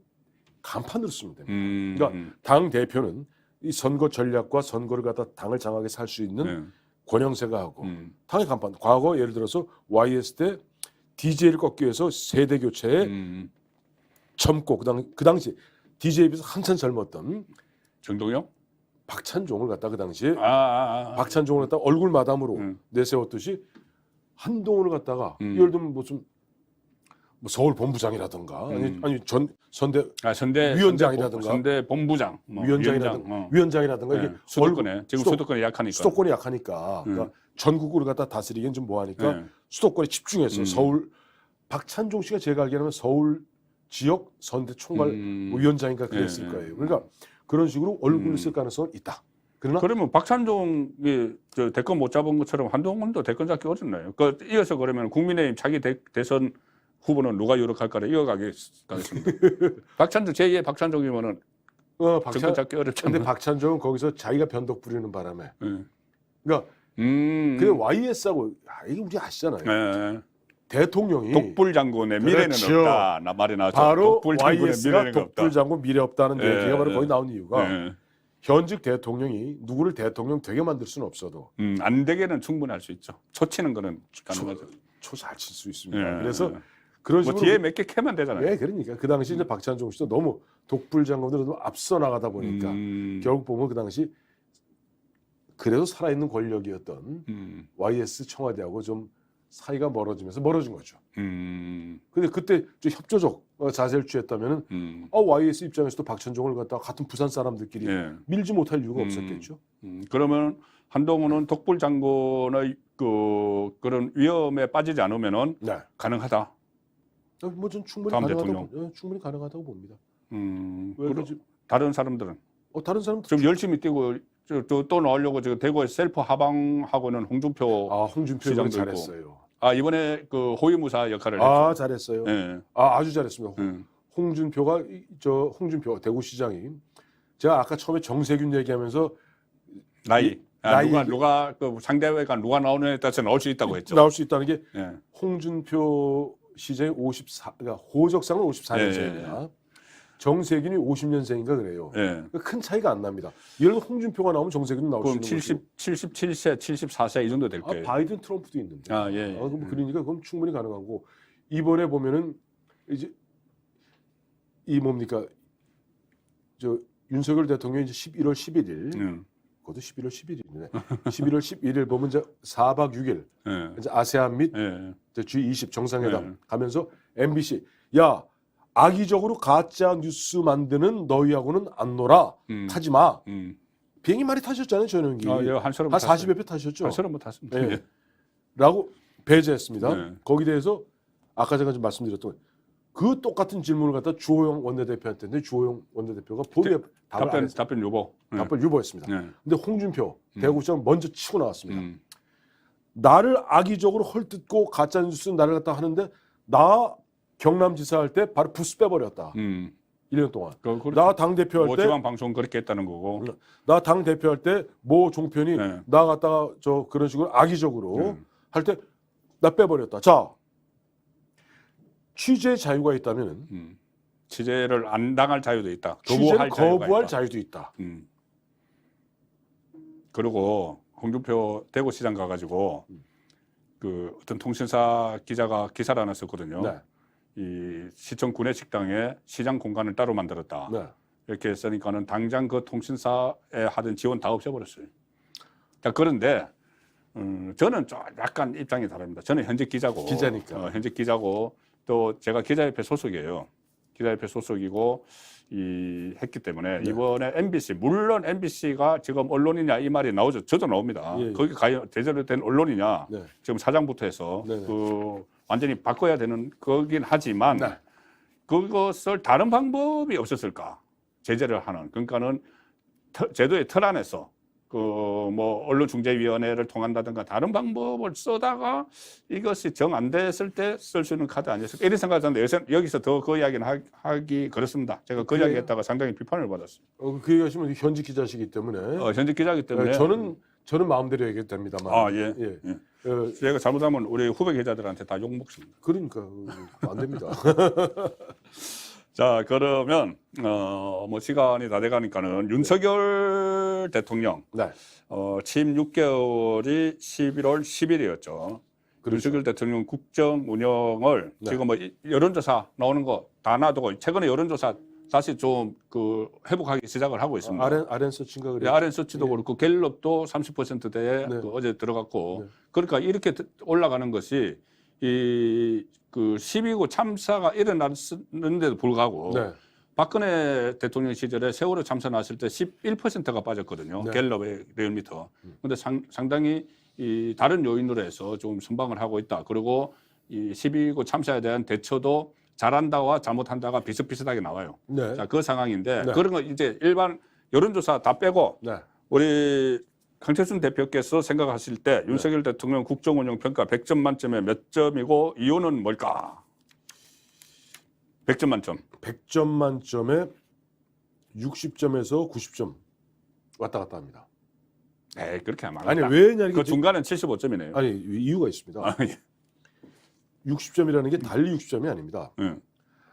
Speaker 2: 간판으로 쓰면 됩니다. 그러니까 당 대표는 이 선거 전략과 선거를 갖다 당을 장하게 살 수 있는 권영세가 하고 당의 간판. 과거 예를 들어서 YS 때 DJ를 꺾기 위해서 세대 교체에 젊고 그 당시 DJ에 비해서 한참 젊었던
Speaker 1: 정동영?
Speaker 2: 박찬종을 갖다 그 당시에 박찬종을 갖다 얼굴 마담으로 내세웠듯이 한동훈을 갖다가 예를 들면 무슨 뭐 서울 본부장이라든가 아니 선대 위원장이라든가
Speaker 1: 선대 본부장
Speaker 2: 위원장이라든가 이게
Speaker 1: 수도권에 지금 수도권이 약하니까
Speaker 2: 수도권이 약하니까 그러니까 전국을 갖다 다스리기는 좀 뭐하니까 수도권에 집중해서 서울 박찬종 씨가 제가 알기로는 서울 지역 선대 총괄 위원장인가 그랬을 거예요. 그러니까 그런 식으로 얼굴을 쓸 가능성은 있다.
Speaker 1: 그러면 박찬종이 대권 못 잡은 것처럼 한동훈도 대권 잡기 어렵나요? 이어서 그러면 국민의힘 차기 대선 후보는 누가 유력할까를 이어가겠습니다. 박찬종 제2의 박찬종이면은 대권 잡기 어렵잖아요.
Speaker 2: 근데 박찬종은 거기서 자기가 변덕 부리는 바람에 그러니까 근데 YS하고 이게 우리 아시잖아요.
Speaker 1: 예.
Speaker 2: 대통령이
Speaker 1: 독불 장군의 미래는
Speaker 2: 그렇죠.
Speaker 1: 없다. 나 말이 나죠.
Speaker 2: 바로
Speaker 1: 독불 장군의
Speaker 2: YS가
Speaker 1: 미래는 없다.
Speaker 2: 독불 장군 미래 없다는
Speaker 1: 예,
Speaker 2: 얘기가 바로
Speaker 1: 예.
Speaker 2: 거기 나온 이유가
Speaker 1: 예.
Speaker 2: 현직 대통령이 누구를 대통령 되게 만들 수는 없어도
Speaker 1: 안 되게는 충분히 할 수 있죠. 초치는 거는 가능하죠.
Speaker 2: 초 잘 칠 수 있습니다.
Speaker 1: 예.
Speaker 2: 그래서 그런
Speaker 1: 뭐
Speaker 2: 식으로
Speaker 1: 뒤에 몇 개 캐면 되잖아요.
Speaker 2: 예, 그러니까 그 당시 이제 박찬종 씨도 너무 독불 장군으로 너무 앞서 나가다 보니까 결국 보면 그 당시 그래도 살아있는 권력이었던 YS 청와대하고 좀 사이가 멀어지면서 멀어진 거죠. 근데 그때 좀 협조적 자세를 취했다면은 YS 입장에서도 박찬종을 갖다가 같은 부산 사람들끼리
Speaker 1: 예.
Speaker 2: 밀지 못할 이유가 없었겠죠.
Speaker 1: 그러면 한동훈은 독불 장군의 그런 위험에 빠지지 않으면은
Speaker 2: 네.
Speaker 1: 가능하다.
Speaker 2: 뭐전 충분히
Speaker 1: 다음
Speaker 2: 가능하다고 충분히 가능하다고 봅니다. 왜
Speaker 1: 그럼
Speaker 2: 그러지?
Speaker 1: 다른 사람들은
Speaker 2: 다른 사람
Speaker 1: 좀 열심히 뛰고 또 나오려고 지금 대구에 셀프 하방하고는 홍준표
Speaker 2: 홍준표
Speaker 1: 시장도
Speaker 2: 잘했어요.
Speaker 1: 이번에 그 호위무사 역할을 했죠.
Speaker 2: 잘했어요.
Speaker 1: 예.
Speaker 2: 아주 잘했습니다. 홍준표가 홍준표 대구시장이 제가 아까 처음에 정세균 얘기하면서
Speaker 1: 나이
Speaker 2: 나이
Speaker 1: 누가 그 상대가 누가 나오느냐에 따라서 나올 수 있다고 했죠.
Speaker 2: 나올 수 있다는 게
Speaker 1: 예.
Speaker 2: 홍준표 시장이 54, 그러니까 호적상은 54년생입니다. 정세균이 50년생인가 그래요.
Speaker 1: 예.
Speaker 2: 큰 차이가 안 납니다. 예를 들어 홍준표가 나오면 정세균은 나올 수
Speaker 1: 그럼
Speaker 2: 있는 거죠.
Speaker 1: 77세, 74세 이 정도 될 거예요.
Speaker 2: 바이든 트럼프도 있는데.
Speaker 1: 예.
Speaker 2: 그러니까 그건 충분히 가능하고 이번에 보면은 이제 이 뭡니까 저 윤석열 대통령이 이제 11월 11일 그것도 11월 11일이네. 11월 11일 보면 이제 4박 6일
Speaker 1: 예.
Speaker 2: 이제 아세안 및
Speaker 1: 예.
Speaker 2: G20 정상회담
Speaker 1: 네.
Speaker 2: 가면서 MBC 야 악의적으로 가짜 뉴스 만드는 너희하고는 안 놀아 타지 마. 비행기 많이 타셨잖아요 전용기.
Speaker 1: 한 서너
Speaker 2: 한 40여 표 타셨죠.
Speaker 1: 한 서너 번 탔습니다.
Speaker 2: 네.
Speaker 1: 예.
Speaker 2: 라고 배제했습니다.
Speaker 1: 네.
Speaker 2: 거기에 대해서 아까 제가 좀 말씀드렸던 그 똑같은 질문을 갖다 주호영 원내대표한테 했는데 주호영 원내대표가 본인의 답을 안 했어요.
Speaker 1: 답변 유보.
Speaker 2: 답변을 유보했습니다.
Speaker 1: 네.
Speaker 2: 근데 홍준표 대구시장 먼저 치고 나왔습니다. 나를 악의적으로 헐뜯고 가짜 뉴스 나를 갖다 하는데 나 경남지사 할 때 바로 부스 빼버렸다. 1년 동안. 나 당대표 할 때
Speaker 1: 지방 방송 그렇게 했다는 거고.
Speaker 2: 나 당대표 할 때 모 종편이
Speaker 1: 네.
Speaker 2: 나 갖다가 저 그런 식으로 악의적으로 할 때 나 빼버렸다. 자 취재 자유가 있다면
Speaker 1: 취재를 안 당할 자유도 있다.
Speaker 2: 취재를
Speaker 1: 거부할
Speaker 2: 거부할 자유도 있다.
Speaker 1: 그리고 홍준표 대구시장 가가지고 그 어떤 통신사 기자가 기사를 하나 썼거든요.
Speaker 2: 네.
Speaker 1: 이 시청 구내식당에 시장 공간을 따로 만들었다.
Speaker 2: 네.
Speaker 1: 이렇게 했으니까는 당장 그 통신사에 하던 지원 다 없애버렸어요. 자, 그런데 저는 좀 약간 입장이 다릅니다. 저는 현직 기자고,
Speaker 2: 기자니까.
Speaker 1: 현직 기자고 또 제가 기자협회 소속이에요. 기자협회 소속이고 했기 때문에 이번에 MBC 물론 MBC가 지금 언론이냐 이 말이 나오죠. 저도 나옵니다.
Speaker 2: 예.
Speaker 1: 거기 제대로 된 언론이냐
Speaker 2: 네.
Speaker 1: 지금 사장부터 해서
Speaker 2: 네.
Speaker 1: 완전히 바꿔야 되는 거긴 하지만
Speaker 2: 네.
Speaker 1: 그것을 다른 방법이 없었을까? 제재를 하는. 그러니까는 제도의 틀 안에서 뭐 언론중재위원회를 통한다든가 다른 방법을 쓰다가 이것이 정 안 됐을 때 쓸 수 있는 카드 아니었을까? 이런 생각하는데 여기서 더 그 이야기는 하기 그렇습니다. 제가 그 이야기 했다가 상당히 비판을 받았어요.
Speaker 2: 그 얘기하시면 현직 기자시기 때문에
Speaker 1: 현직 기자이기 때문에
Speaker 2: 저는 마음대로 얘기해도 됩니다만.
Speaker 1: 예. 제가 잘못하면 우리 후배 기자들한테 다 욕 먹습니다.
Speaker 2: 그러니까 안 됩니다.
Speaker 1: 자, 그러면 뭐 시간이 다 돼가니까는 윤석열 대통령
Speaker 2: 네.
Speaker 1: 취임 6개월이 11월 10일이었죠.
Speaker 2: 그렇죠.
Speaker 1: 윤석열 대통령 국정 운영을
Speaker 2: 네.
Speaker 1: 지금 뭐 여론조사 나오는 거 다 놔두고 최근에 여론조사 다시 좀 회복하기 시작을 하고 있습니다.
Speaker 2: RN서치인가 그래요.
Speaker 1: RN서치도 그렇고 갤럽도 30%대에
Speaker 2: 네.
Speaker 1: 어제 들어갔고
Speaker 2: 네.
Speaker 1: 그러니까 이렇게 올라가는 것이 그 12구 참사가 일어났는데도 불구하고
Speaker 2: 네.
Speaker 1: 박근혜 대통령 시절에 세월호 참사 났을 때 11%가 빠졌거든요.
Speaker 2: 네.
Speaker 1: 갤럽의 리얼미터. 그런데 상당히 이 다른 요인으로 해서 좀 선방을 하고 있다. 그리고 이 12구 참사에 대한 대처도 잘한다와 잘못한다가 비슷비슷하게 나와요.
Speaker 2: 네.
Speaker 1: 자, 그 상황인데
Speaker 2: 네.
Speaker 1: 그런 거 이제 일반 여론조사 다 빼고
Speaker 2: 네.
Speaker 1: 우리 강철순 대표께서 생각하실 때 윤석열 대통령 국정운영 평가 100점 만점에 몇 점이고 이유는 뭘까? 100점 만점.
Speaker 2: 100점 만점에 60점에서 90점 왔다 갔다 합니다.
Speaker 1: 에이, 그렇게 하면 안
Speaker 2: 아니
Speaker 1: 된다.
Speaker 2: 왜냐 이게
Speaker 1: 그 중간은 75점이네요.
Speaker 2: 아니 이유가 있습니다.
Speaker 1: 아, 예.
Speaker 2: 60점이라는 게 달리 60점이 아닙니다.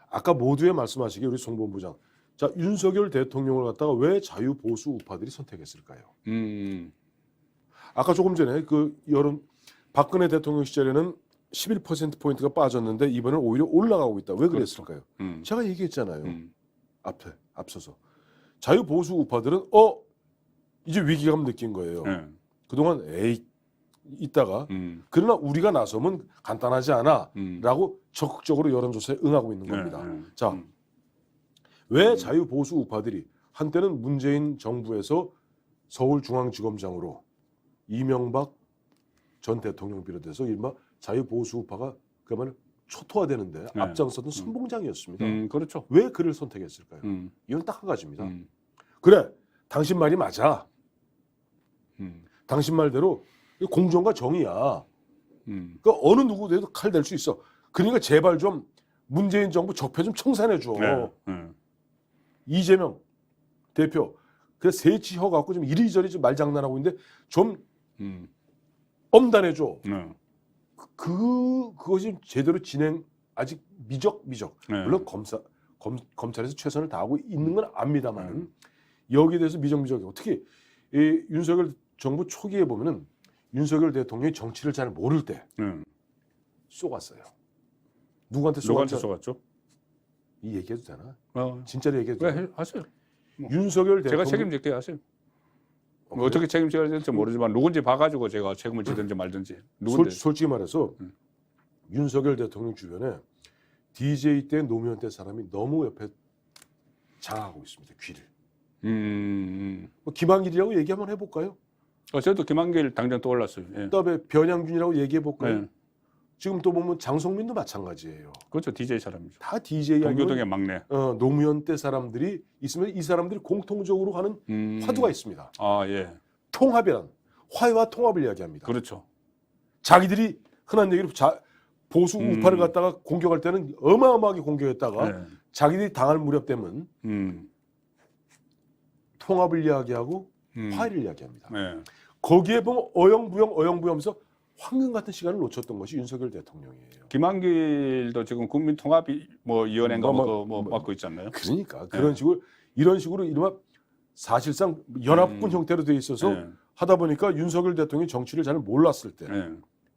Speaker 2: 아까 모두에 말씀하시기 우리 송 본부장. 자, 윤석열 대통령을 갖다가 왜 자유보수 우파들이 선택했을까요? 아까 조금 전에 그 여론 박근혜 대통령 시절에는 11%포인트가 빠졌는데 이번엔 오히려 올라가고 있다. 왜 그랬을까요? 제가 얘기했잖아요. 앞서서. 자유보수 우파들은 이제 위기감 느낀 거예요. 그동안 있다가 그러나 우리가 나서면 간단하지 않아 라고 적극적으로 여론조사에 응하고 있는 겁니다. 자, 왜 자유보수 우파들이 한때는 문재인 정부에서 서울중앙지검장으로 이명박 전 대통령 비롯해서 이른바 자유보수 우파가 그야말로 초토화되는데 앞장서던 선봉장이었습니다.
Speaker 1: 그렇죠.
Speaker 2: 왜 그를 선택했을까요? 이건 딱 한 가지입니다. 그래, 당신 말이 맞아. 당신 말대로 공정과 정의야. 그러니까 어느 누구도 칼 댈 수 있어. 그러니까 제발 좀 문재인 정부 적폐 좀 청산해 줘. 이재명 대표 그래 새치혀 갖고 좀 이리저리 좀 말장난하고 있는데 좀 엄단해 줘. 그것이 제대로 진행 아직 미적. 물론 검찰에서 최선을 다하고 있는 건 압니다만 여기에 대해서 미적이고 특히 이 윤석열 정부 초기에 보면은 윤석열 대통령이 정치를 잘 모를 때 쏘갔어요. 누구한테
Speaker 1: 쏘갔죠?
Speaker 2: 이 얘기해도 되나? 진짜로 얘기해도
Speaker 1: 왜
Speaker 2: 되나?
Speaker 1: 하세요?
Speaker 2: 윤석열 대통령
Speaker 1: 제가 책임질게 하세요. 뭐 어떻게 책임져야 될지 모르지만 누군지 봐가지고 제가 책임을 지든지 말든지. 누군데?
Speaker 2: 솔직히 말해서 윤석열 대통령 주변에 DJ 때 노무현 때 사람이 너무 옆에 장악하고 있습니다. 귀를. 뭐 김한길이라고 얘기 한번 해볼까요?
Speaker 1: 저도 김한길 당장 떠올랐어요. 예.
Speaker 2: 그다음에 변양균이라고 얘기해볼까요? 지금 또 보면 장성민도 마찬가지예요.
Speaker 1: 그렇죠. DJ 사람이죠.
Speaker 2: 다 DJ
Speaker 1: 동교동의 막내.
Speaker 2: 노무현 때 사람들이 있으면 이 사람들이 공통적으로 하는 화두가 있습니다.
Speaker 1: 아 예.
Speaker 2: 통합이란 화해와 통합을 이야기합니다.
Speaker 1: 그렇죠.
Speaker 2: 자기들이 흔한 얘기로 보수 우파를 갖다가 공격할 때는 어마어마하게 공격했다가 자기들이 당할 무렵 되면 통합을 이야기하고 화해를 이야기합니다. 거기에 보면 어영부영하면서 황금 같은 시간을 놓쳤던 것이 윤석열 대통령이에요.
Speaker 1: 김한길도 지금 국민통합이 뭐 위원회인가 맡고 있지 않나요?
Speaker 2: 그러니까 그런 식으로 이런 식으로 이른바 사실상 연합군 형태로 돼 있어서 하다 보니까 윤석열 대통령이 정치를 잘 몰랐을 때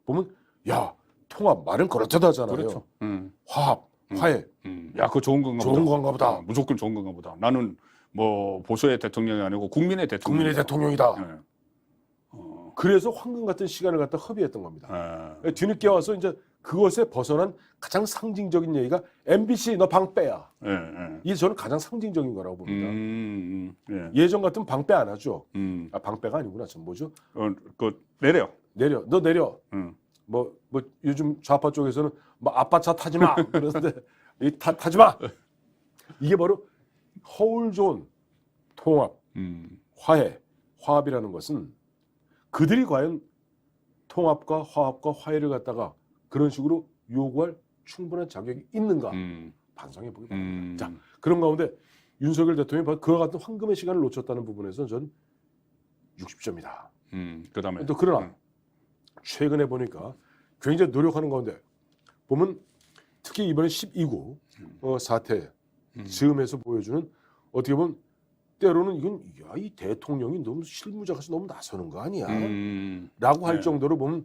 Speaker 2: 보면 야 통합 말은 그렇다도 하잖아요.
Speaker 1: 그렇죠.
Speaker 2: 화합, 화해.
Speaker 1: 야 그거 좋은 건가 보다.
Speaker 2: 좋은 건가 보다.
Speaker 1: 무조건 좋은 건가 보다. 나는 뭐 보수의 대통령이 아니고 국민의
Speaker 2: 대통령이다. 그래서 황금 같은 시간을 갖다 허비했던 겁니다. 뒤늦게 와서 이제 그것에 벗어난 가장 상징적인 얘기가 MBC 너 방 빼야. 이게 저는 가장 상징적인 거라고 봅니다. 예전 같으면 방 빼 안 하죠. 방빼가 아니구나. 전 뭐죠?
Speaker 1: 그 내려.
Speaker 2: 너 내려. 뭐 요즘 좌파 쪽에서는 뭐 아빠 차 타지 마. 그러는데 타지 마. 이게 바로 허울 좋은 통합, 화해, 화합이라는 것은 그들이 과연 통합과 화합과 화해를 갖다가 그런 식으로 요구할 충분한 자격이 있는가 반성해 보기 바랍니다. 자, 그런 가운데 윤석열 대통령이 그와 같은 황금의 시간을 놓쳤다는 부분에서 전 60점이다.
Speaker 1: 그다음에
Speaker 2: 또 그러나 최근에 보니까 굉장히 노력하는 가운데 보면 특히 이번에 12구 사태 즈음에서 보여주는 어떻게 보면 때로는 이건 이 대통령이 너무 실무자같이 너무 나서는 거 아니야? 라고 할 정도로 보면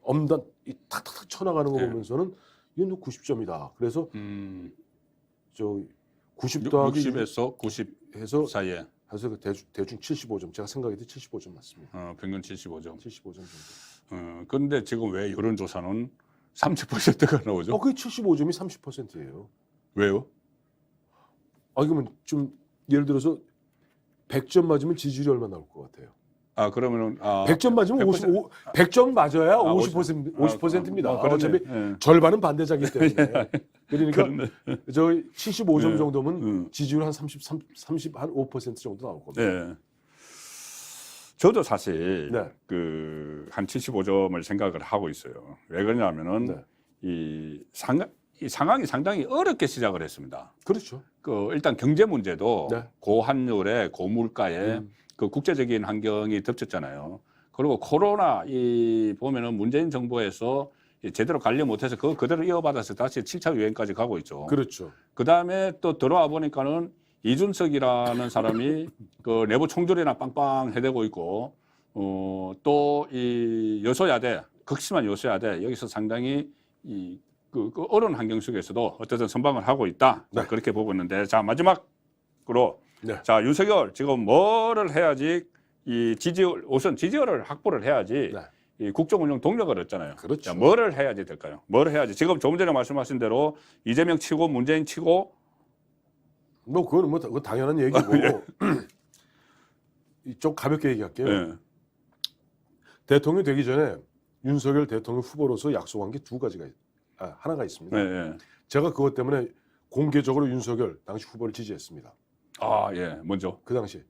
Speaker 2: 엄단 탁탁탁 쳐나가는 거 보면서는 이건 90점이다. 그래서 저 90 더하기
Speaker 1: 60에서 90
Speaker 2: 해서
Speaker 1: 사이에
Speaker 2: 해서 대충 75점. 제가 생각해도 75점 맞습니다.
Speaker 1: 평균 75점.
Speaker 2: 75점 정도.
Speaker 1: 그런데 지금 왜 여론조사는 30%가 나오죠?
Speaker 2: 그게 75점이 30%예요.
Speaker 1: 왜요?
Speaker 2: 그러면 좀 예를 들어서 100점 맞으면 지지율이 얼마 나올 것 같아요?
Speaker 1: 그러면은
Speaker 2: 100점 맞으면 100점 맞아야 50%입니다. 어차피 절반은 반대자기 때문에. 그러니까 저 75점 정도면 지지율 한 35% 정도 나올 겁니다.
Speaker 1: 저도 사실 한 75점을 생각을 하고 있어요. 왜 그러냐면은 이 상황이 상당히 어렵게 시작을 했습니다.
Speaker 2: 그렇죠.
Speaker 1: 일단 경제 문제도 고환율에 고물가에 그 국제적인 환경이 덮쳤잖아요. 그리고 코로나 이 보면은 문재인 정부에서 제대로 관리 못해서 그거 그대로 이어받아서 다시 7차 유행까지 가고 있죠.
Speaker 2: 그렇죠.
Speaker 1: 그 다음에 또 들어와 보니까는 이준석이라는 사람이 그 내부 총질이나 빵빵 해대고 있고, 또 이 여소야대, 극심한 여소야대, 여기서 상당히 그 어려운 환경 속에서도 어쨌든 선방을 하고 있다.
Speaker 2: 네.
Speaker 1: 그렇게 보고 있는데, 자, 마지막으로,
Speaker 2: 네.
Speaker 1: 자, 윤석열 지금 뭐를 해야지 이 우선 지지율을 확보를 해야지
Speaker 2: 네.
Speaker 1: 이 국정 운영 동력을 얻잖아요.
Speaker 2: 그렇죠.
Speaker 1: 자, 뭐를 해야지 될까요? 뭐를 해야지? 지금 조금 전에 말씀하신 대로 이재명 치고 문재인 치고
Speaker 2: 뭐 그거는 뭐 그건 당연한 얘기고 좀 가볍게 얘기할게요.
Speaker 1: 예.
Speaker 2: 대통령이 되기 전에 윤석열 대통령 후보로서 약속한 게 하나가 있습니다.
Speaker 1: 예, 예.
Speaker 2: 제가 그것 때문에 공개적으로 윤석열 당시 후보를 지지했습니다.
Speaker 1: 아, 예. 먼저
Speaker 2: 그 당시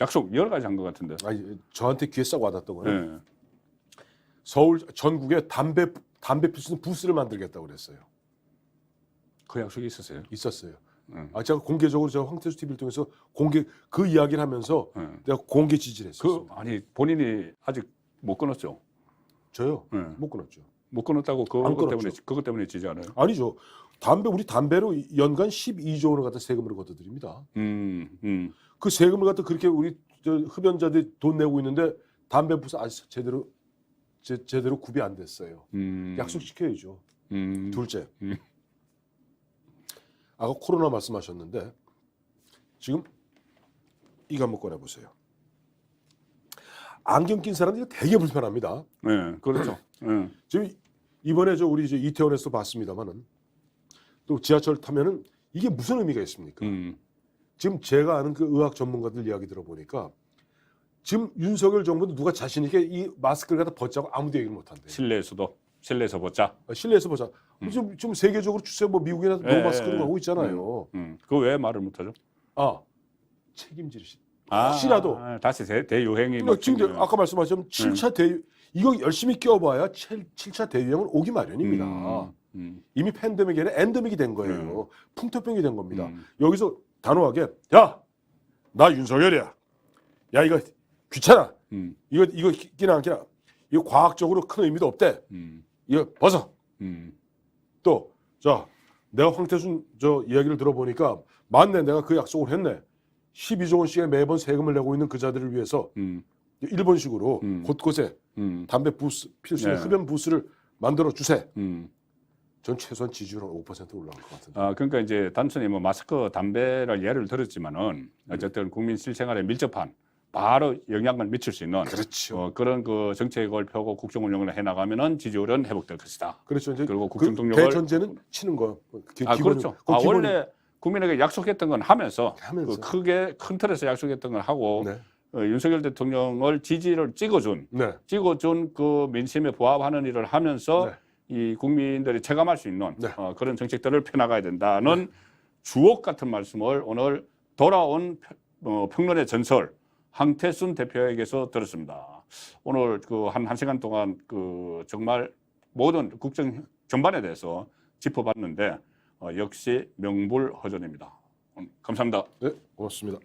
Speaker 1: 약속 여러 가지 한 것 같은데.
Speaker 2: 아니 저한테 귀에 싹 와닿던 거는
Speaker 1: 예.
Speaker 2: 서울 전국에 담배 필 수 있는 부스를 만들겠다고 그랬어요.
Speaker 1: 그 약속이 있었어요.
Speaker 2: 있었어요.
Speaker 1: 응.
Speaker 2: 제가 공개적으로 제가 황태수 TV를 통해서 그 이야기를 하면서 내가 공개 지지를 했었어요.
Speaker 1: 아니 본인이 아직 못 끊었죠.
Speaker 2: 저요?
Speaker 1: 예.
Speaker 2: 못 끊었죠.
Speaker 1: 못 끊었다고
Speaker 2: 안
Speaker 1: 그것 때문에 지지 않아요.
Speaker 2: 아니죠. 우리 담배로 연간 12조 원을 갖다 세금으로 걷어들입니다. 그 세금을 갖다 그렇게 우리 흡연자들이 돈 내고 있는데 담배 부스 아직 제대로 구비 안 됐어요. 약속시켜야죠. 둘째. 아까 코로나 말씀하셨는데 지금 이거 한번 꺼내보세요. 안경 낀 사람들이 되게 불편합니다.
Speaker 1: 네, 그렇죠.
Speaker 2: 지금 이번에 우리 이태원에서 봤습니다만은 또 지하철 타면은 이게 무슨 의미가 있습니까? 지금 제가 아는 그 의학 전문가들 이야기 들어보니까 지금 윤석열 정부도 누가 자신 있게 이 마스크를 갖다 벗자고 아무도 얘기를 못한대.
Speaker 1: 실내에서 벗자.
Speaker 2: 실내에서 벗자. 지금 세계적으로 추세 미국이나 노 마스크를 하고 있잖아요.
Speaker 1: 그거 왜 말을 못하죠?
Speaker 2: 책임질 혹시라도
Speaker 1: 다시 대유행이
Speaker 2: 지금 아까 말씀하셨지만 7차 이거 열심히 껴봐야 7차 대유행은 오기 마련입니다. 이미 팬데믹이 아니라 엔데믹이 된 거예요. 풍토병이 된 겁니다. 여기서 단호하게 나 윤석열이야. 야 이거 귀찮아. 이거 끼나 안 끼나. 이거 과학적으로 큰 의미도 없대. 이거 벗어. 또 내가 황태순 이야기를 들어보니까 맞네. 내가 그 약속을 했네. 12조 원씩의 매번 세금을 내고 있는 그 자들을 위해서 일본식으로 곳곳에 담배 부스 필 수 있는 흡연 부스를 만들어 주세. 전 최소한 지지율 한 5% 올라갈 것 같은데.
Speaker 1: 그러니까 이제 단순히 뭐 마스크, 담배를 예를 들었지만은 어쨌든 국민 실생활에 밀접한 바로 영향을 미칠 수 있는
Speaker 2: 그렇죠.
Speaker 1: 그런 그 정책을 펴고 국정 운영을 해 나가면은 지지율은 회복될 것이다.
Speaker 2: 그렇죠. 이제
Speaker 1: 그리고 국정 동력을
Speaker 2: 대전제는 치는 거예요.
Speaker 1: 그렇죠. 원래 국민에게 약속했던 건 하면서. 그 크게 큰 틀에서 약속했던 걸 하고 윤석열 대통령을 지지를 찍어준 그 민심에 부합하는 일을 하면서 이 국민들이 체감할 수 있는 그런 정책들을 펴나가야 된다는 주옥 같은 말씀을 오늘 돌아온 평론의 전설 황태순 대표에게서 들었습니다. 오늘 그 한 시간 동안 그 정말 모든 국정 전반에 대해서 짚어봤는데 역시 명불허전입니다. 감사합니다.
Speaker 2: 네, 고맙습니다.